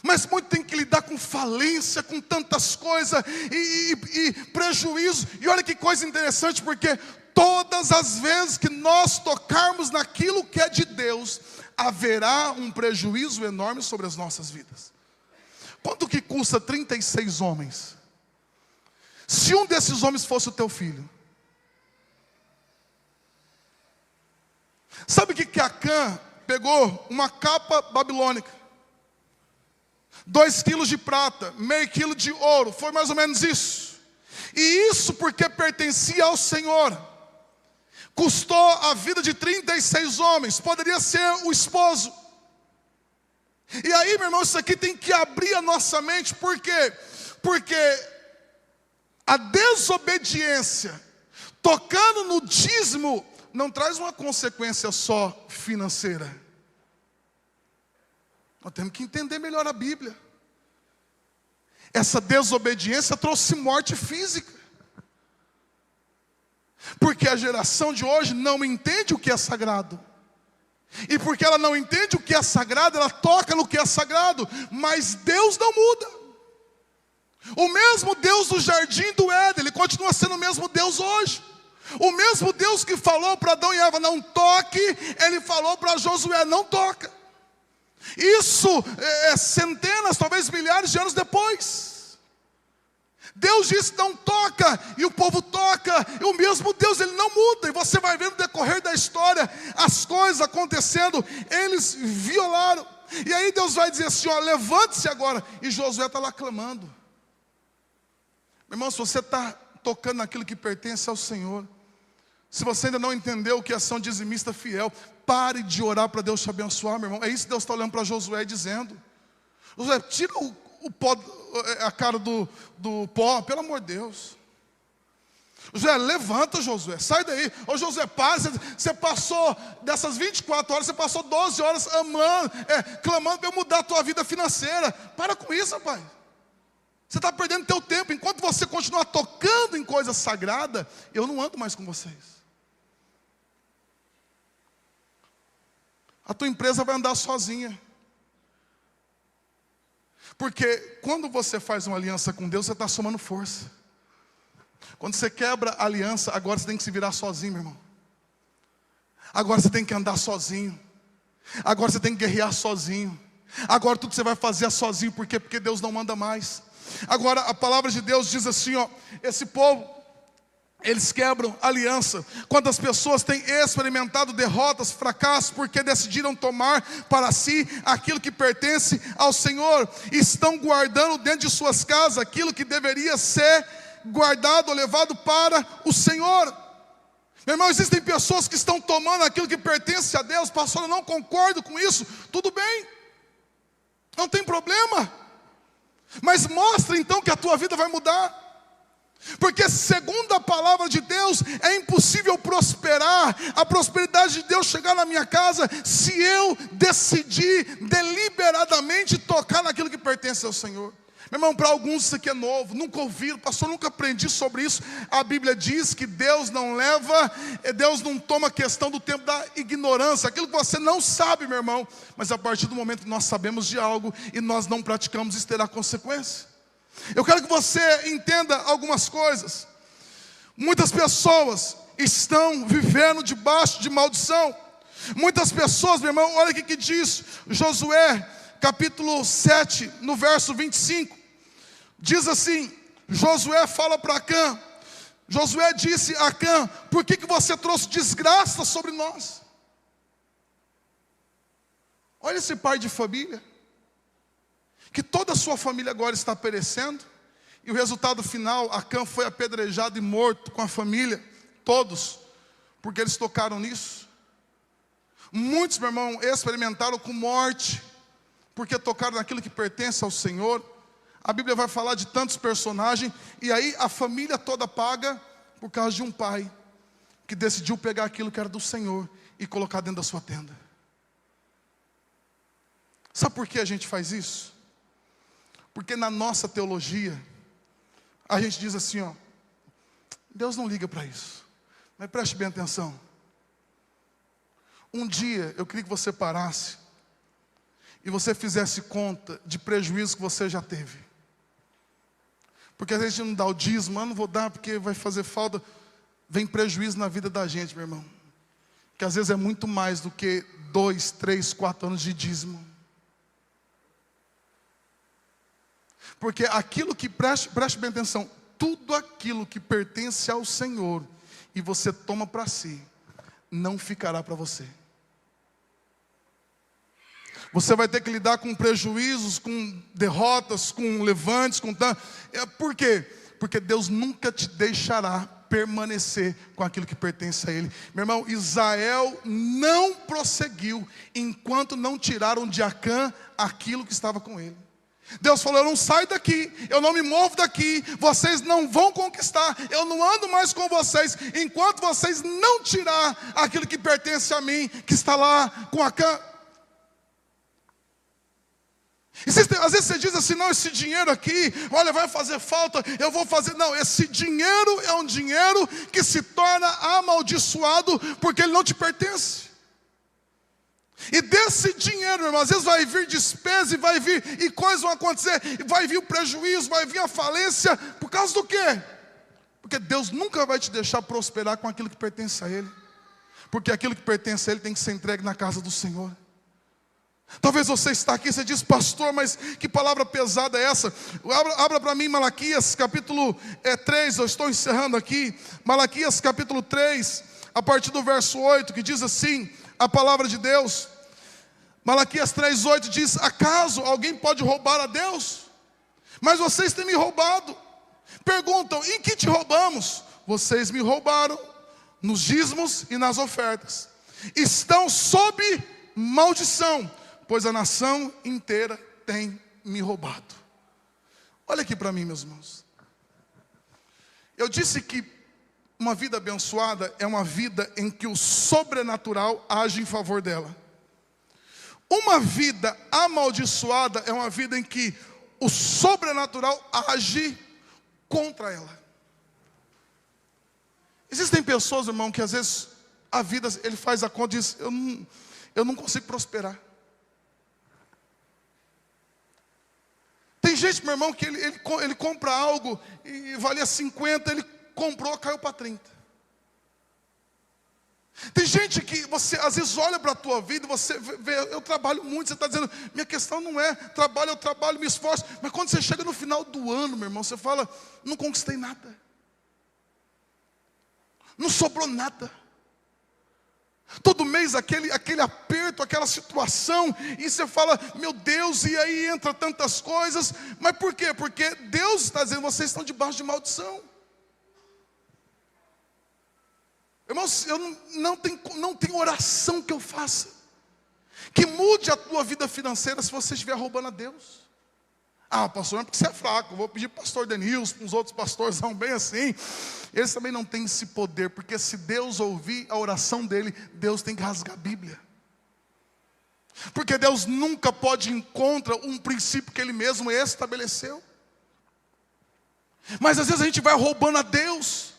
mas muito tem que lidar com falência, com tantas coisas e prejuízo. E olha que coisa interessante, porque todas as vezes que nós tocarmos naquilo que é de Deus, haverá um prejuízo enorme sobre as nossas vidas. Quanto que custa 36 homens? Se um desses homens fosse o teu filho. Sabe o que Acã pegou? Uma capa babilônica, 2 quilos de prata, meio quilo de ouro, foi mais ou menos isso. E isso porque pertencia ao Senhor. Custou a vida de 36 homens, poderia ser o esposo. E aí, meu irmão, isso aqui tem que abrir a nossa mente, por quê? Porque a desobediência, tocando no dízimo, não traz uma consequência só financeira. Nós temos que entender melhor a Bíblia. Essa desobediência trouxe morte física, porque a geração de hoje não entende o que é sagrado. E porque ela não entende o que é sagrado, ela toca no que é sagrado. Mas Deus não muda. O mesmo Deus do jardim do Éden, Ele continua sendo o mesmo Deus hoje. O mesmo Deus que falou para Adão e Eva, não toque, Ele falou para Josué, não toca. Isso é centenas, talvez milhares de anos depois. Deus disse, não toca, e o povo toca. E o mesmo Deus, Ele não muda. E você vai ver no decorrer da história as coisas acontecendo. Eles violaram. E aí Deus vai dizer assim, ó, levante-se agora. E Josué está lá clamando. Meu irmão, se você está tocando naquilo que pertence ao Senhor, se você ainda não entendeu o que é ser um dizimista fiel, pare de orar para Deus te abençoar, meu irmão. É isso que Deus está olhando para Josué e dizendo. Josué, tira o pó, a cara do pó, pelo amor de Deus. Josué, levanta, Josué, sai daí. Ô Josué, para, você passou dessas 24 horas, você passou 12 horas amando, clamando para eu mudar a tua vida financeira. Para com isso, rapaz. Você está perdendo teu tempo. Enquanto você continuar tocando em coisa sagrada, eu não ando mais com vocês. A tua empresa vai andar sozinha. Porque quando você faz uma aliança com Deus, você está somando força. Quando você quebra a aliança, agora você tem que se virar sozinho, meu irmão. Agora você tem que andar sozinho. Agora você tem que guerrear sozinho. Agora tudo que você vai fazer é sozinho. Por quê? Porque Deus não manda mais. Agora a palavra de Deus diz assim, ó, esse povo, eles quebram aliança. Quantas pessoas têm experimentado derrotas, fracassos, porque decidiram tomar para si aquilo que pertence ao Senhor. Estão guardando dentro de suas casas aquilo que deveria ser guardado ou levado para o Senhor. Meu irmão, existem pessoas que estão tomando aquilo que pertence a Deus. Pastor, eu não concordo com isso. Tudo bem, não tem problema. Mas mostra então que a tua vida vai mudar. Porque segundo a palavra de Deus, é impossível prosperar, a prosperidade de Deus chegar na minha casa, se eu decidir deliberadamente tocar naquilo que pertence ao Senhor. Meu irmão, para alguns isso aqui é novo, nunca ouviram, pastor, nunca aprendi sobre isso. A Bíblia diz que Deus não toma questão do tempo da ignorância, aquilo que você não sabe, meu irmão. Mas a partir do momento que nós sabemos de algo e nós não praticamos, isso terá consequência. Eu quero que você entenda algumas coisas. Muitas pessoas estão vivendo debaixo de maldição. Muitas pessoas, meu irmão, olha o que diz Josué, capítulo 7, no verso 25. Diz assim, Josué fala para Acã, Josué disse a Acã: por que você trouxe desgraça sobre nós? Olha esse pai de família, que toda a sua família agora está perecendo, e o resultado final, Acã foi apedrejado e morto com a família, todos, porque eles tocaram nisso. Muitos, meu irmão, experimentaram com morte, porque tocaram naquilo que pertence ao Senhor. A Bíblia vai falar de tantos personagens, e aí a família toda paga por causa de um pai que decidiu pegar aquilo que era do Senhor e colocar dentro da sua tenda. Sabe por que a gente faz isso? Porque na nossa teologia, a gente diz assim, ó, Deus não liga para isso. Mas preste bem atenção. Um dia eu queria que você parasse e você fizesse conta de prejuízo que você já teve. Porque a gente não dá o dízimo, não vou dar porque vai fazer falta. Vem prejuízo na vida da gente, meu irmão, que às vezes é muito mais do que 2, 3, 4 anos de dízimo. Porque aquilo que, preste bem atenção, tudo aquilo que pertence ao Senhor e você toma para si, não ficará para você. Você vai ter que lidar com prejuízos, com derrotas, com levantes, por quê? Porque Deus nunca te deixará permanecer com aquilo que pertence a Ele. Meu irmão, Israel não prosseguiu enquanto não tiraram de Acã aquilo que estava com ele. Deus falou: eu não saio daqui, eu não me movo daqui, vocês não vão conquistar, eu não ando mais com vocês, enquanto vocês não tirar aquilo que pertence a mim, que está lá com Acã. E às vezes você diz assim: não, esse dinheiro aqui, olha, vai fazer falta, eu vou fazer. Não, esse dinheiro é um dinheiro que se torna amaldiçoado, porque ele não te pertence. E desse dinheiro, irmão, às vezes vai vir despesa e vai vir, e coisas vão acontecer, e vai vir o prejuízo, vai vir a falência, por causa do quê? Porque Deus nunca vai te deixar prosperar com aquilo que pertence a Ele. Porque aquilo que pertence a Ele tem que ser entregue na casa do Senhor. Talvez você está aqui e você diz: pastor, mas que palavra pesada é essa? Abra para mim Malaquias capítulo 3, eu estou encerrando aqui. Malaquias capítulo 3, a partir do verso 8, que diz assim, a palavra de Deus. Malaquias 3:8 diz: acaso alguém pode roubar a Deus? Mas vocês têm me roubado. Perguntam: em que te roubamos? Vocês me roubaram nos dízimos e nas ofertas. Estão sob maldição, pois a nação inteira tem me roubado. Olha aqui para mim, meus irmãos. Eu disse que uma vida abençoada é uma vida em que o sobrenatural age em favor dela. Uma vida amaldiçoada é uma vida em que o sobrenatural age contra ela. Existem pessoas, irmão, que às vezes a vida, ele faz a conta e diz: eu não consigo prosperar. Tem gente, meu irmão, que ele compra algo e valia 50, ele comprou, caiu para 30. Tem gente que você às vezes olha para a tua vida e você vê: eu trabalho muito, você está dizendo, minha questão não é trabalho, eu trabalho, me esforço. Mas quando você chega no final do ano, meu irmão, você fala: não conquistei nada. Não sobrou nada. Todo mês aquele aperto, aquela situação, e você fala: meu Deus, e aí entra tantas coisas. Mas por quê? Porque Deus está dizendo: vocês estão debaixo de maldição. Irmãos, eu não tem oração que eu faça que mude a tua vida financeira se você estiver roubando a Deus. Ah, pastor, não é porque você é fraco, eu vou pedir para o pastor Denilson, para os outros pastores, são bem assim. Eles também não têm esse poder, porque se Deus ouvir a oração dele, Deus tem que rasgar a Bíblia. Porque Deus nunca pode ir contra um princípio que Ele mesmo estabeleceu. Mas às vezes a gente vai roubando a Deus,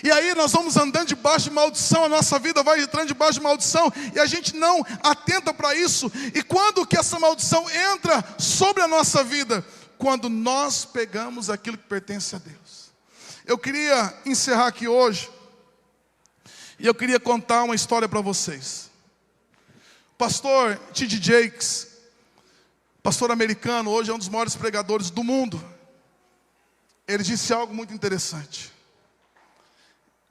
e aí nós vamos andando debaixo de maldição, a nossa vida vai entrando debaixo de maldição, e a gente não atenta para isso. E quando que essa maldição entra sobre a nossa vida? Quando nós pegamos aquilo que pertence a Deus. Eu queria encerrar aqui hoje, e eu queria contar uma história para vocês. Pastor T.D. Jakes, pastor americano, hoje é um dos maiores pregadores do mundo. Ele disse algo muito interessante.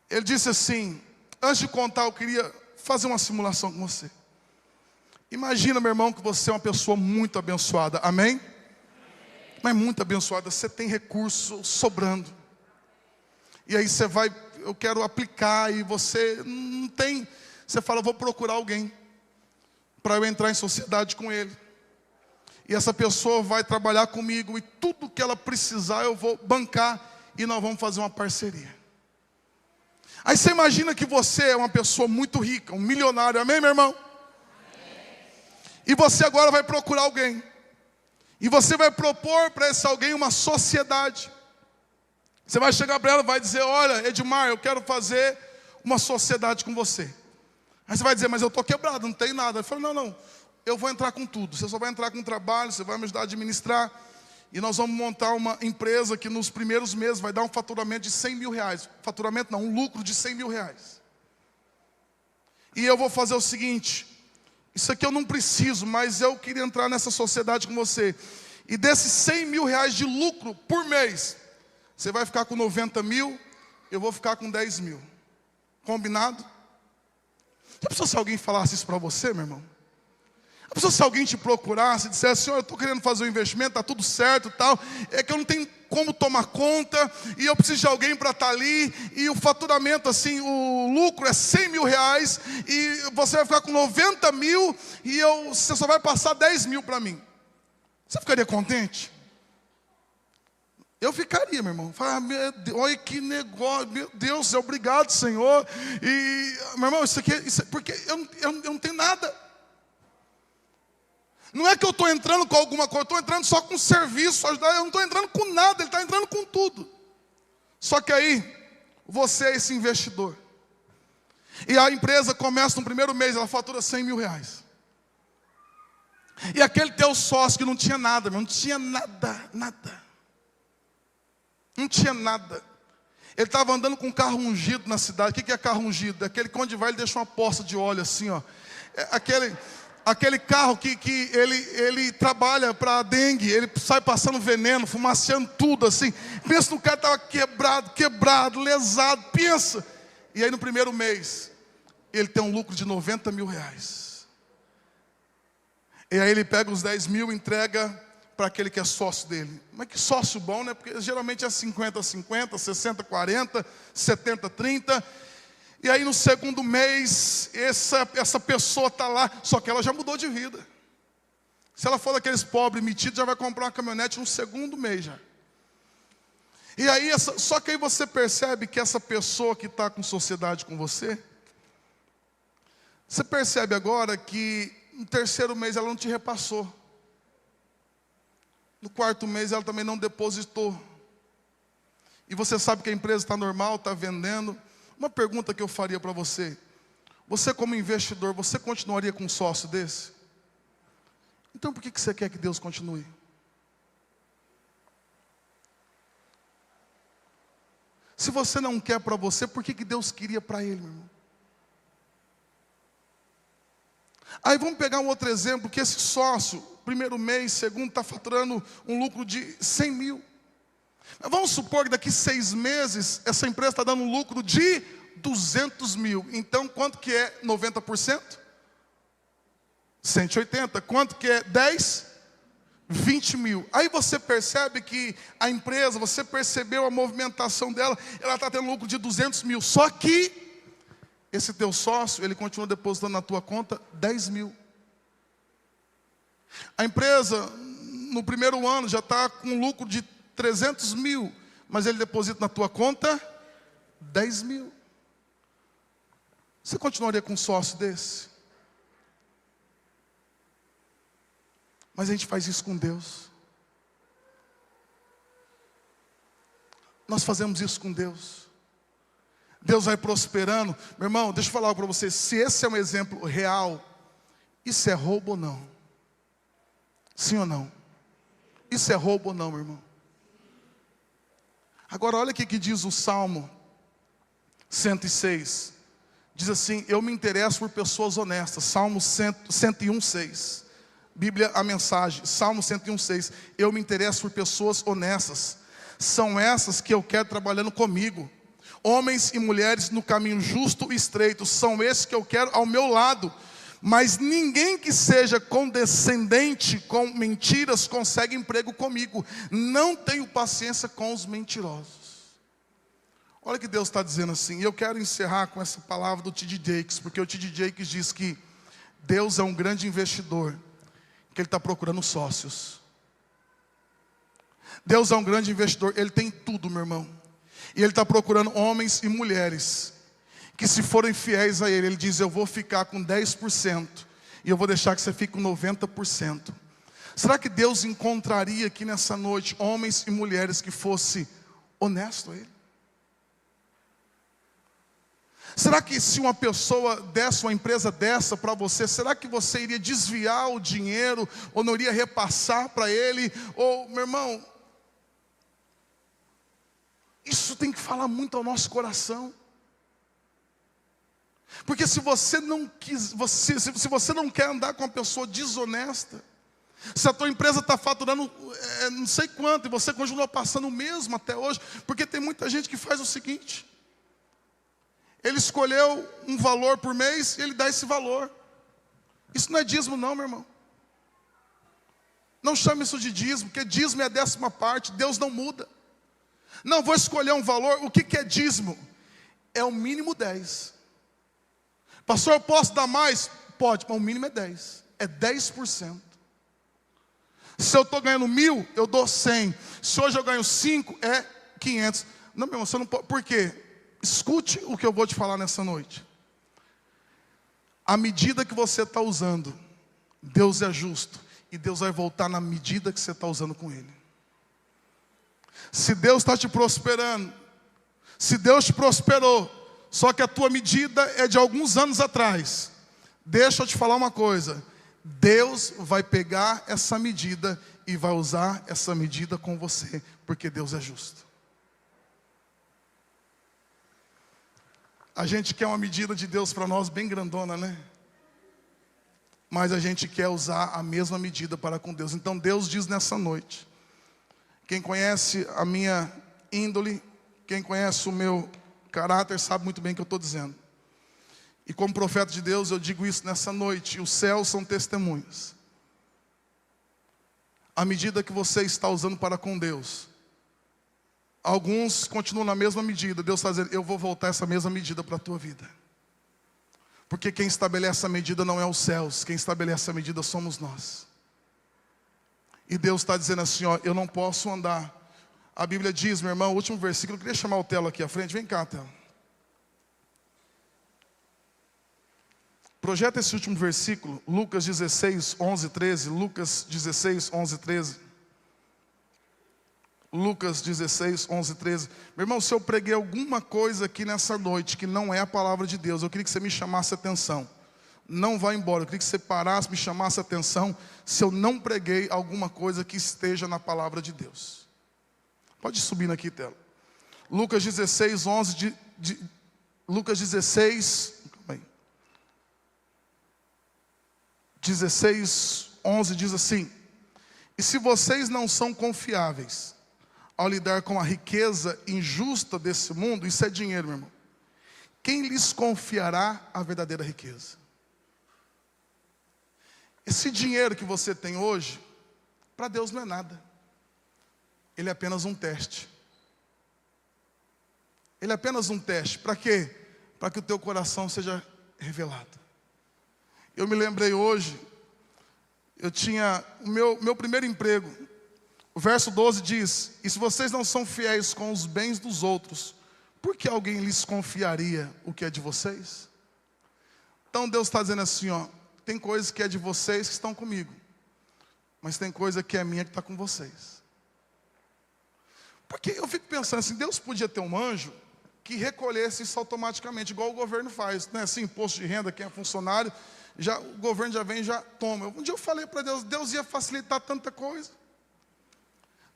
Ele disse assim: antes de contar, eu queria fazer uma simulação com você. Imagina, meu irmão, que você é uma pessoa muito abençoada, amém? Mas muito abençoada, você tem recurso sobrando. E aí você vai, eu quero aplicar, e você não tem, você fala, vou procurar alguém para eu entrar em sociedade com ele. E essa pessoa vai trabalhar comigo, e tudo que ela precisar eu vou bancar, e nós vamos fazer uma parceria. Aí você imagina que você é uma pessoa muito rica, um milionário, amém, meu irmão? Amém. E você agora vai procurar alguém. E você vai propor para esse alguém uma sociedade. Você vai chegar para ela e vai dizer: olha, Edmar, eu quero fazer uma sociedade com você. Aí você vai dizer: mas eu estou quebrado, não tem nada. Ele falou: não, eu vou entrar com tudo. Você só vai entrar com trabalho, você vai me ajudar a administrar. E nós vamos montar uma empresa que nos primeiros meses vai dar um faturamento de 100 mil reais. Faturamento não, um lucro de 100 mil reais. E eu vou fazer o seguinte: isso aqui eu não preciso, mas eu queria entrar nessa sociedade com você. E desses 100 mil reais de lucro por mês, você vai ficar com 90 mil, eu vou ficar com 10 mil. Combinado? Já pensou se alguém falasse isso para você, meu irmão? Já pensou se alguém te procurasse e dissesse: senhor, eu estou querendo fazer um investimento, está tudo certo e tal, é que eu não tenho como tomar conta, e eu preciso de alguém para estar ali, e o faturamento assim, o lucro é 100 mil reais, e você vai ficar com 90 mil, e você só vai passar 10 mil para mim. Você ficaria contente? Eu ficaria, meu irmão. Falar: meu Deus, olha que negócio, meu Deus, obrigado, Senhor. E, meu irmão, isso aqui, porque eu não tenho nada. Não é que eu estou entrando com alguma coisa, eu estou entrando só com serviço, eu não estou entrando com nada, ele está entrando com tudo. Só que aí, você é esse investidor. E a empresa começa no primeiro mês, ela fatura 100 mil reais. E aquele teu sócio que não tinha nada, não tinha nada. Não tinha nada. Ele estava andando com um carro ungido na cidade. O que é carro ungido? É aquele que onde vai ele deixa uma poça de óleo assim, ó. É aquele carro que ele trabalha para a dengue. Ele sai passando veneno, fumaceando tudo assim. Pensa no cara que estava quebrado, lesado. Pensa. E aí no primeiro mês, ele tem um lucro de 90 mil reais. E aí ele pega os 10 mil e entrega para aquele que é sócio dele. Mas que sócio bom, né? Porque geralmente é 50-50, 60-40, 70-30. E aí no segundo mês, essa pessoa está lá, só que ela já mudou de vida. Se ela for daqueles pobres metidos, já vai comprar uma caminhonete no segundo mês já. E aí, só que aí você percebe que essa pessoa que está com sociedade com você, você percebe agora que no terceiro mês ela não te repassou. No quarto mês ela também não depositou. E você sabe que a empresa está normal, está vendendo. Uma pergunta que eu faria para você: você como investidor, você continuaria com um sócio desse? Então por que você quer que Deus continue? Se você não quer para você, por que Deus queria para ele, meu irmão? Aí vamos pegar um outro exemplo, que esse sócio, primeiro mês, segundo, está faturando um lucro de 100 mil. Mas vamos supor que daqui 6 meses, essa empresa está dando um lucro de 200 mil. Então, quanto que é 90%? 180. Quanto que é 10? 20 mil. Aí você percebe que a empresa, você percebeu a movimentação dela, ela está tendo um lucro de 200 mil. Só que esse teu sócio, ele continua depositando na tua conta 10 mil. A empresa, no primeiro ano, já está com um lucro de 300 mil, mas ele deposita na tua conta 10 mil. Você continuaria com um sócio desse? Mas a gente faz isso com Deus. Nós fazemos isso com Deus. Deus vai prosperando. Meu irmão, deixa eu falar algo para você. Se esse é um exemplo real, isso é roubo ou não? Sim ou não? Isso é roubo ou não, meu irmão? Agora olha o que diz o Salmo 106. Diz assim: eu me interesso por pessoas honestas. Salmo 101:6. Bíblia, a mensagem, Salmo 101:6. Eu me interesso por pessoas honestas. São essas que eu quero trabalhando comigo. Homens e mulheres no caminho justo e estreito, são esses que eu quero ao meu lado. Mas ninguém que seja condescendente com mentiras consegue emprego comigo. Não tenho paciência com os mentirosos. Olha o que Deus está dizendo assim. E eu quero encerrar com essa palavra do T.D. Jakes, porque o T.D. Jakes diz que Deus é um grande investidor, que Ele está procurando sócios. Deus é um grande investidor, Ele tem tudo, meu irmão. E Ele está procurando homens e mulheres que, se forem fiéis a Ele, Ele diz: eu vou ficar com 10% e eu vou deixar que você fique com 90%. Será que Deus encontraria aqui nessa noite homens e mulheres que fossem honestos a Ele? Será que se uma pessoa dessa, uma empresa dessa para você, será que você iria desviar o dinheiro, ou não iria repassar para ele? Ou, meu irmão, isso tem que falar muito ao nosso coração. Porque se você não quer andar com uma pessoa desonesta, se a tua empresa está faturando não sei quanto, e você continua passando o mesmo até hoje, porque tem muita gente que faz o seguinte: ele escolheu um valor por mês e ele dá esse valor. Isso não é dízimo não, meu irmão. Não chame isso de dízimo, porque dízimo é a 10ª parte, Deus não muda. Não, vou escolher um valor. O que é dízimo? É o mínimo 10. Pastor, eu posso dar mais? Pode, mas o mínimo é 10. É 10%. Se eu estou ganhando 1.000, eu dou 100. Se hoje eu ganho 5, é 500. Não, meu irmão, você não pode. Por quê? Escute o que eu vou te falar nessa noite. A medida que você está usando, Deus é justo, e Deus vai voltar na medida que você está usando com Ele. Se Deus está te prosperando, se Deus te prosperou, só que a tua medida é de alguns anos atrás, deixa eu te falar uma coisa: Deus vai pegar essa medida e vai usar essa medida com você, porque Deus é justo. A gente quer uma medida de Deus para nós bem grandona, né? Mas a gente quer usar a mesma medida para com Deus. Então Deus diz nessa noite: quem conhece a minha índole, quem conhece o meu caráter, sabe muito bem o que eu estou dizendo. E como profeta de Deus, eu digo isso nessa noite, e os céus são testemunhas. A medida que você está usando para com Deus, alguns continuam na mesma medida. Deus está dizendo: eu vou voltar essa mesma medida para a tua vida. Porque quem estabelece a medida não é os céus, quem estabelece a medida somos nós. E Deus está dizendo assim: ó, eu não posso andar. A Bíblia diz, meu irmão, o último versículo, eu queria chamar o Telo aqui à frente. Vem cá, Telo. Projeta esse último versículo, Lucas 16, 11, 13. Lucas 16, 11, 13. Lucas 16, 11, 13. Meu irmão, se eu preguei alguma coisa aqui nessa noite que não é a palavra de Deus, eu queria que você me chamasse a atenção. Não vá embora, eu queria que você parasse, me chamasse a atenção se eu não preguei alguma coisa que esteja na palavra de Deus. Pode subir aqui, Tela. Lucas 16, 11, Lucas 16, 16, 11 diz assim: e se vocês não são confiáveis ao lidar com a riqueza injusta desse mundo, isso é dinheiro, meu irmão, quem lhes confiará a verdadeira riqueza? Esse dinheiro que você tem hoje, para Deus não é nada. Ele é apenas um teste. Ele é apenas um teste. Para quê? Para que o teu coração seja revelado. Eu me lembrei hoje, eu tinha o meu primeiro emprego. O verso 12 diz: e se vocês não são fiéis com os bens dos outros, por que alguém lhes confiaria o que é de vocês? Então Deus está dizendo assim, ó, tem coisa que é de vocês que estão comigo, mas tem coisa que é minha que está com vocês. Porque eu fico pensando assim, Deus podia ter um anjo que recolhesse isso automaticamente, igual o governo faz, né? Assim, imposto de renda, quem é funcionário, o governo já vem e já toma. Um dia eu falei para Deus, Deus ia facilitar tanta coisa.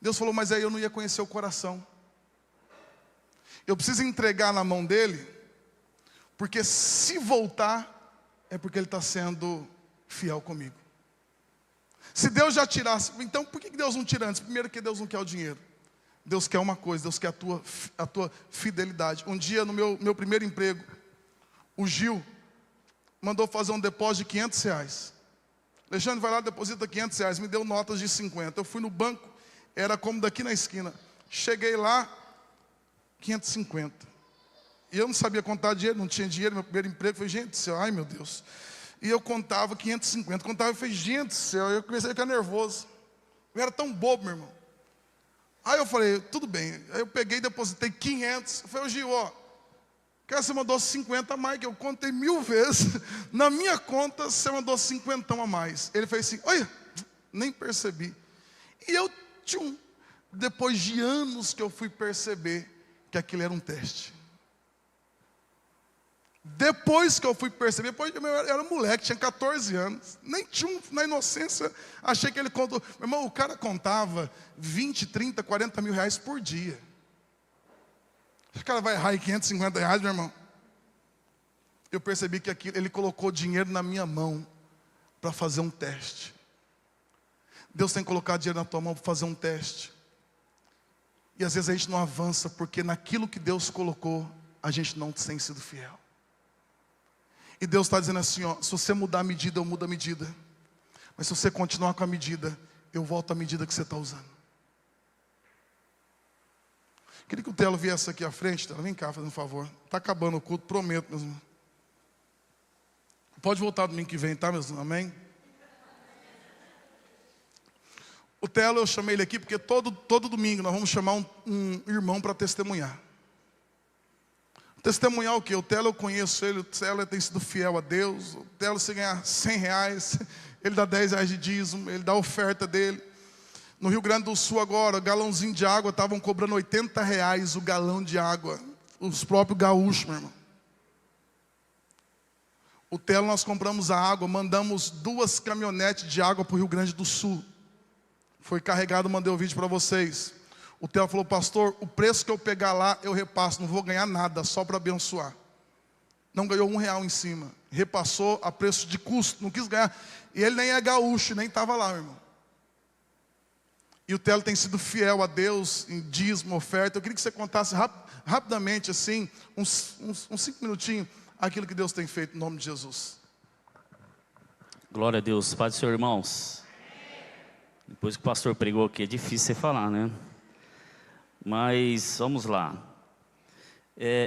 Deus falou, mas aí eu não ia conhecer o coração. Eu preciso entregar na mão dele, porque se voltar, é porque ele está sendo fiel comigo. Se Deus já tirasse, então por que Deus não tira antes? Primeiro que Deus não quer o dinheiro. Deus quer uma coisa, Deus quer a tua fidelidade. Um dia, no meu primeiro emprego, o Gil mandou fazer um depósito de R$500. Alexandre, vai lá, deposita R$500, me deu notas de 50. Eu fui no banco, era como daqui na esquina. Cheguei lá, 550. E eu não sabia contar dinheiro, não tinha dinheiro, meu primeiro emprego. Falei, gente do céu, ai meu Deus. E eu contava 550, contava, eu falei, gente do céu, eu comecei a ficar nervoso. Eu era tão bobo, meu irmão. Aí eu falei, tudo bem. Aí eu peguei e depositei 500. Eu falei, ô Gil, ó, que você mandou 50 a mais, que eu contei 1000 vezes. Na minha conta, você mandou 50 a mais. Ele fez assim, olha, nem percebi. E eu, depois de anos que eu fui perceber que aquilo era um teste. Depois que eu fui perceber, depois eu era moleque, tinha 14 anos. Nem tinha, na inocência, achei que ele contou. Meu irmão, o cara contava 20, 30, 40 mil reais por dia. O cara vai errar em 550 reais, meu irmão. Eu percebi que aquilo, ele colocou dinheiro na minha mão para fazer um teste. Deus tem colocado dinheiro na tua mão para fazer um teste. E às vezes a gente não avança, porque naquilo que Deus colocou, a gente não tem sido fiel. E Deus está dizendo assim, ó, se você mudar a medida, eu mudo a medida. Mas se você continuar com a medida, eu volto à medida que você está usando. Queria que o Telo viesse aqui à frente. Telo, vem cá, fazendo um favor. Está acabando o culto, prometo, meus irmãos. Pode voltar domingo que vem, tá, meus irmãos? Amém? O Telo, eu chamei ele aqui porque todo domingo nós vamos chamar um irmão para testemunhar. Testemunhar o quê? O Telo, eu conheço ele, o Telo tem sido fiel a Deus. O Telo, se ganhar 100 reais, ele dá 10 reais de dízimo, ele dá a oferta dele. No Rio Grande do Sul agora, galãozinho de água, estavam cobrando 80 reais o galão de água. Os próprios gaúchos, meu irmão. O Telo, nós compramos a água, mandamos 2 caminhonetes de água para o Rio Grande do Sul. Foi carregado, mandei o vídeo para vocês. O Telo falou, pastor, o preço que eu pegar lá, eu repasso, não vou ganhar nada, só para abençoar. Não ganhou R$1 em cima. Repassou a preço de custo, não quis ganhar. E ele nem é gaúcho, nem estava lá, meu irmão. E o Telo tem sido fiel a Deus em dízimo, oferta. Eu queria que você contasse rapidamente, assim, uns 5 minutinhos, aquilo que Deus tem feito em nome de Jesus. Glória a Deus. Paz do Senhor, irmãos. Depois que o pastor pregou aqui, é difícil você falar, né? Mas vamos lá.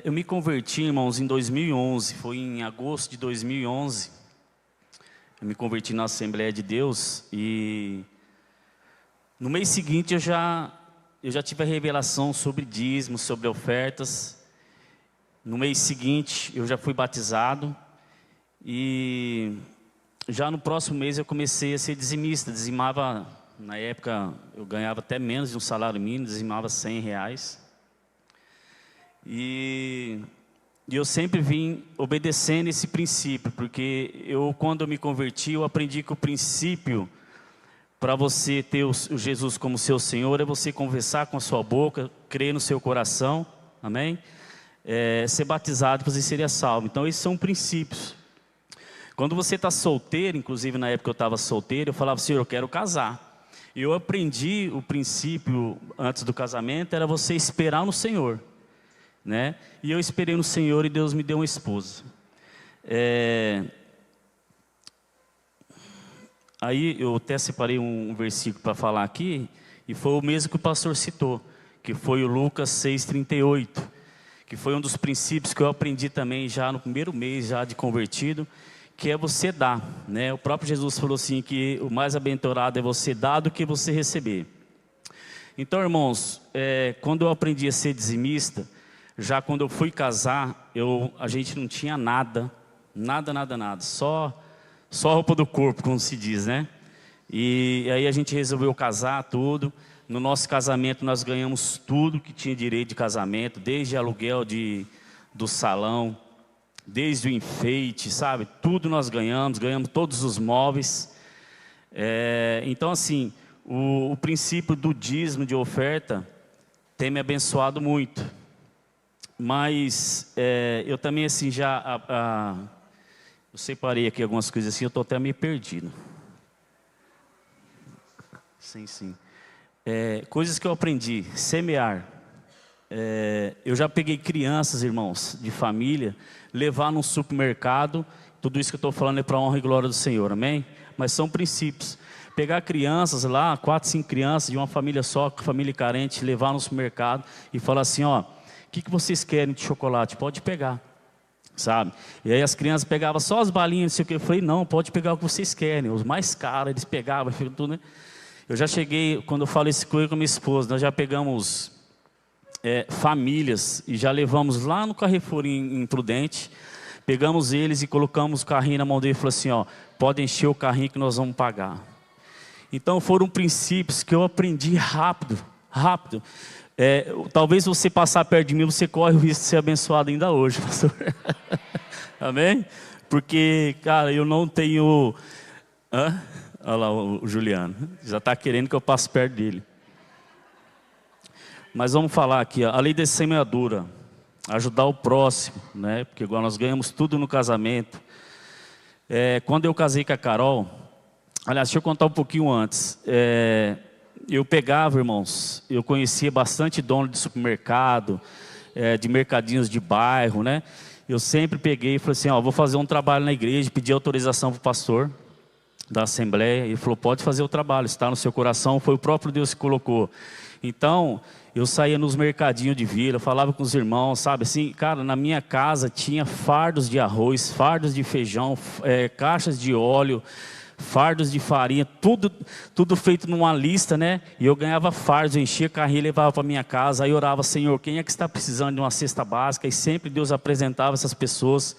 Eu me converti, irmãos, em 2011. Foi em agosto de 2011. Eu me converti na Assembleia de Deus. E no mês seguinte eu já tive a revelação sobre dízimos, sobre ofertas. No mês seguinte eu já fui batizado. E já no próximo mês eu comecei a ser dizimista. Dizimava, na época eu ganhava até menos de um salário mínimo, dizimava 100 reais. E eu sempre vim obedecendo esse princípio, porque quando eu me converti, eu aprendi que o princípio para você ter o Jesus como seu Senhor é você conversar com a sua boca, crer no seu coração, amém? Ser batizado para você ser salvo. Então esses são princípios. Quando você está solteiro, inclusive na época eu estava solteiro, eu falava, Senhor, eu quero casar. E eu aprendi o princípio antes do casamento, era você esperar no Senhor, né? E eu esperei no Senhor e Deus me deu uma esposa. Aí eu até separei um versículo para falar aqui, e foi o mesmo que o pastor citou, que foi o Lucas 6,38, que foi um dos princípios que eu aprendi também já no primeiro mês já de convertido, que é você dar, né? O próprio Jesus falou assim, que o mais aventurado é você dar do que você receber. Então, irmãos, quando eu aprendi a ser dizimista, já quando eu fui casar, a gente não tinha nada, só a roupa do corpo, como se diz, né? E aí a gente resolveu casar tudo. No nosso casamento nós ganhamos tudo que tinha direito de casamento, desde aluguel do salão, desde o enfeite, sabe? Tudo nós ganhamos todos os móveis. Então assim, o princípio do dízimo, de oferta, tem me abençoado muito. Mas eu também assim eu separei aqui algumas coisas assim, eu estou até meio perdido. Sim. Coisas que eu aprendi, semear. Eu já peguei crianças, irmãos, de família, levar num supermercado, tudo isso que eu estou falando é para a honra e glória do Senhor, amém? Mas são princípios. Pegar crianças lá, 4, 5 crianças de uma família só, família carente, levar no supermercado e falar assim, ó, o que vocês querem de chocolate? Pode pegar, sabe? E aí as crianças pegavam só as balinhas, não sei o que, eu falei, não, pode pegar o que vocês querem, os mais caros, eles pegavam, tudo, né? Eu já cheguei, quando eu falo isso com a minha esposa, nós já pegamos famílias e já levamos lá no Carrefour em Prudente, pegamos eles e colocamos o carrinho na mão dele e falou assim, ó, pode encher o carrinho que nós vamos pagar. Então foram princípios que eu aprendi rápido. Talvez você passar perto de mim, você corre o risco de ser abençoado ainda hoje, pastor. Amém? Porque, cara, eu não tenho... Olha lá o Juliano, já está querendo que eu passe perto dele. Mas vamos falar aqui, a lei da semeadura, ajudar o próximo, né? Porque igual nós ganhamos tudo no casamento. Quando eu casei com a Carol, aliás, deixa eu contar um pouquinho antes. Eu pegava, irmãos, eu conhecia bastante dono de supermercado, de mercadinhos de bairro, né? Eu sempre peguei e falei assim, ó, vou fazer um trabalho na igreja, pedi autorização para o pastor da Assembleia, ele falou, pode fazer o trabalho, está no seu coração, foi o próprio Deus que colocou. Então, eu saía nos mercadinhos de vila, falava com os irmãos, sabe assim, cara, na minha casa tinha fardos de arroz, fardos de feijão, caixas de óleo, fardos de farinha, tudo feito numa lista, né? E eu ganhava fardos, eu enchia carrinho e levava para minha casa, aí orava, Senhor, quem é que está precisando de uma cesta básica? E sempre Deus apresentava essas pessoas,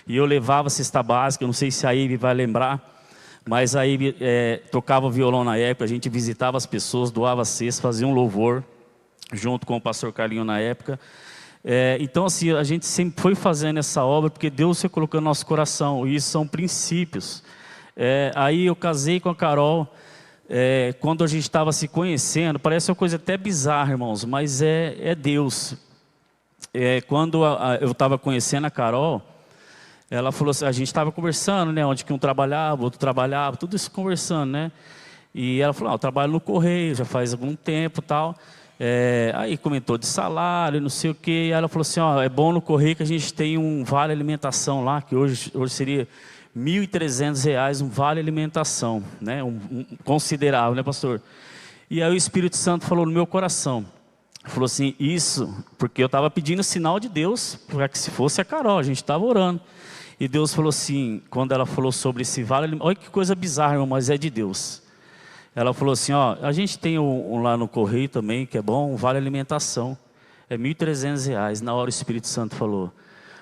e eu levava a cesta básica, eu não sei se a Ivy vai lembrar, mas aí tocava violão na época, a gente visitava as pessoas, doava cesta, fazia um louvor, junto com o pastor Carlinho na época. Então assim, a gente sempre foi fazendo essa obra, porque Deus foi colocando no nosso coração, e isso são princípios. Aí eu casei com a Carol, quando a gente estava se conhecendo, parece uma coisa até bizarra, irmãos, mas é Deus. Quando eu estava conhecendo a Carol, ela falou assim, a gente estava conversando, né, onde que um trabalhava, outro trabalhava, tudo isso conversando, né, e ela falou, eu trabalho no Correio, já faz algum tempo e tal, aí comentou de salário, não sei o que, e ela falou assim, ó, é bom no Correio que a gente tem um vale alimentação lá, que hoje seria R$1.300, um vale alimentação, né, um considerável, né, pastor? E aí o Espírito Santo falou no meu coração, falou assim, isso, porque eu estava pedindo sinal de Deus, para que se fosse a Carol, a gente estava orando. E Deus falou assim, quando ela falou sobre esse vale, olha que coisa bizarra, irmão, mas é de Deus. Ela falou assim, ó, a gente tem um lá no Correio também, que é bom, um vale alimentação, é R$1.300. Na hora o Espírito Santo falou,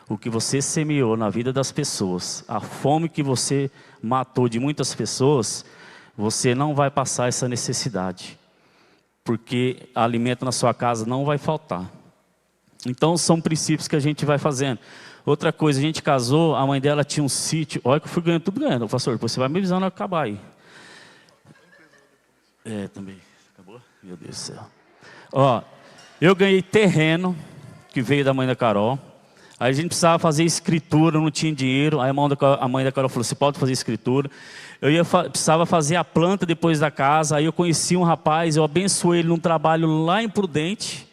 o que você semeou na vida das pessoas, a fome que você matou de muitas pessoas, você não vai passar essa necessidade, porque alimento na sua casa não vai faltar. Então são princípios que a gente vai fazendo. Outra coisa, a gente casou, a mãe dela tinha um sítio, olha que eu fui ganhando, tudo ganhando, pastor, você vai me avisando a acabar aí. Também, acabou? Meu Deus do céu. Ó, eu ganhei terreno, que veio da mãe da Carol, aí a gente precisava fazer escritura, não tinha dinheiro, aí a mãe da Carol falou, você pode fazer escritura. Precisava fazer a planta depois da casa, aí eu conheci um rapaz, eu abençoei ele num trabalho lá em Prudente,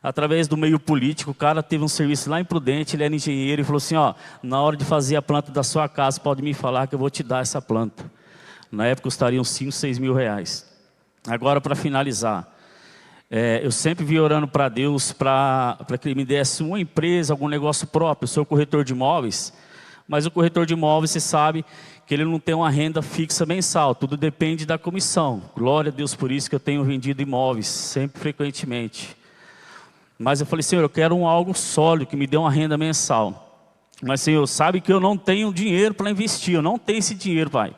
através do meio político, o cara teve um serviço lá em Prudente, ele era engenheiro, e falou assim, ó, na hora de fazer a planta da sua casa, pode me falar que eu vou te dar essa planta. Na época custaria uns 5, 6 mil reais. Agora, para finalizar, eu sempre vi orando para Deus, para que Ele me desse uma empresa, algum negócio próprio. Eu sou corretor de imóveis, mas o corretor de imóveis, você sabe que ele não tem uma renda fixa mensal, tudo depende da comissão. Glória a Deus por isso que eu tenho vendido imóveis, sempre frequentemente. Mas eu falei, Senhor, eu quero algo sólido, que me dê uma renda mensal. Mas, Senhor, sabe que eu não tenho dinheiro para investir, eu não tenho esse dinheiro, Pai.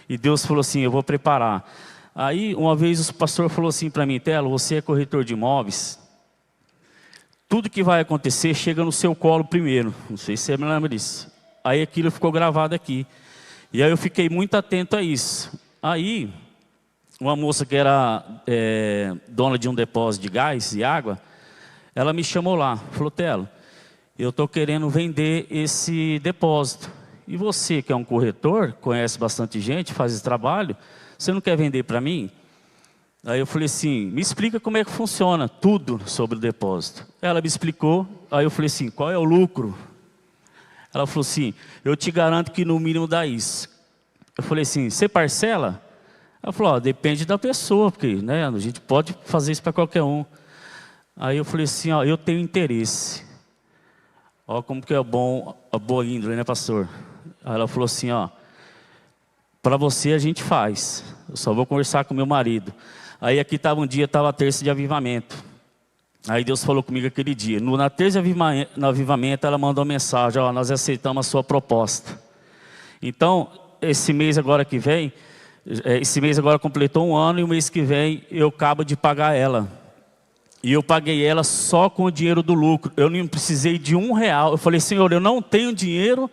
E Deus falou assim, eu vou preparar. Aí, uma vez o pastor falou assim para mim, Telo, você é corretor de imóveis, tudo que vai acontecer chega no seu colo primeiro. Não sei se você me lembra disso. Aí aquilo ficou gravado aqui. E aí eu fiquei muito atento a isso. Aí, uma moça que era dona de um depósito de gás e água, ela me chamou lá, falou, Telo, eu estou querendo vender esse depósito. E você, que é um corretor, conhece bastante gente, faz esse trabalho, você não quer vender para mim? Aí eu falei assim, me explica como é que funciona tudo sobre o depósito. Ela me explicou, aí eu falei assim, qual é o lucro? Ela falou assim, eu te garanto que no mínimo dá isso. Eu falei assim, você parcela? Ela falou, ó, depende da pessoa, porque né, a gente pode fazer isso para qualquer um. Aí eu falei assim, ó, eu tenho interesse. Ó, como que é bom, a boa índole, né, pastor? Aí ela falou assim, ó, para você a gente faz, eu só vou conversar com meu marido. Aí aqui estava um dia, estava a terça de avivamento. Aí Deus falou comigo aquele dia. Na terça de avivamento, ela mandou uma mensagem, ó, nós aceitamos a sua proposta. Então, esse mês agora que vem, esse mês agora completou 1 ano e o mês que vem eu acabo de pagar ela. E eu paguei ela só com o dinheiro do lucro. Eu não precisei de R$1. Eu falei, Senhor, eu não tenho dinheiro,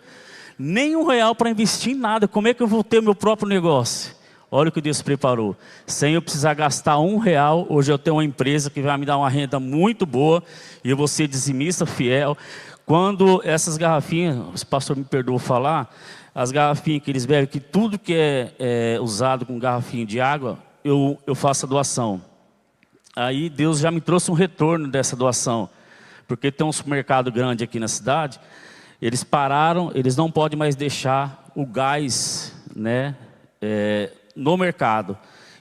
nem R$1 para investir em nada. Como é que eu vou ter meu próprio negócio? Olha o que Deus preparou. Sem eu precisar gastar R$1, hoje eu tenho uma empresa que vai me dar uma renda muito boa. E eu vou ser dizimista fiel. Quando essas garrafinhas, o pastor me perdoou falar, as garrafinhas que eles bebem, que tudo que é usado com garrafinha de água, eu faço a doação. Aí Deus já me trouxe um retorno dessa doação. Porque tem um supermercado grande aqui na cidade, eles pararam, eles não podem mais deixar o gás, né, no mercado.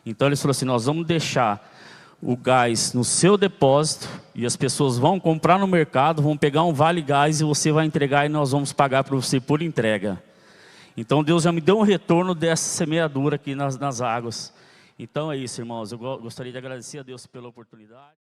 Então eles falaram assim, nós vamos deixar o gás no seu depósito e as pessoas vão comprar no mercado, vão pegar um vale gás e você vai entregar e nós vamos pagar para você por entrega. Então Deus já me deu um retorno dessa semeadura aqui nas águas. Então é isso, irmãos, eu gostaria de agradecer a Deus pela oportunidade.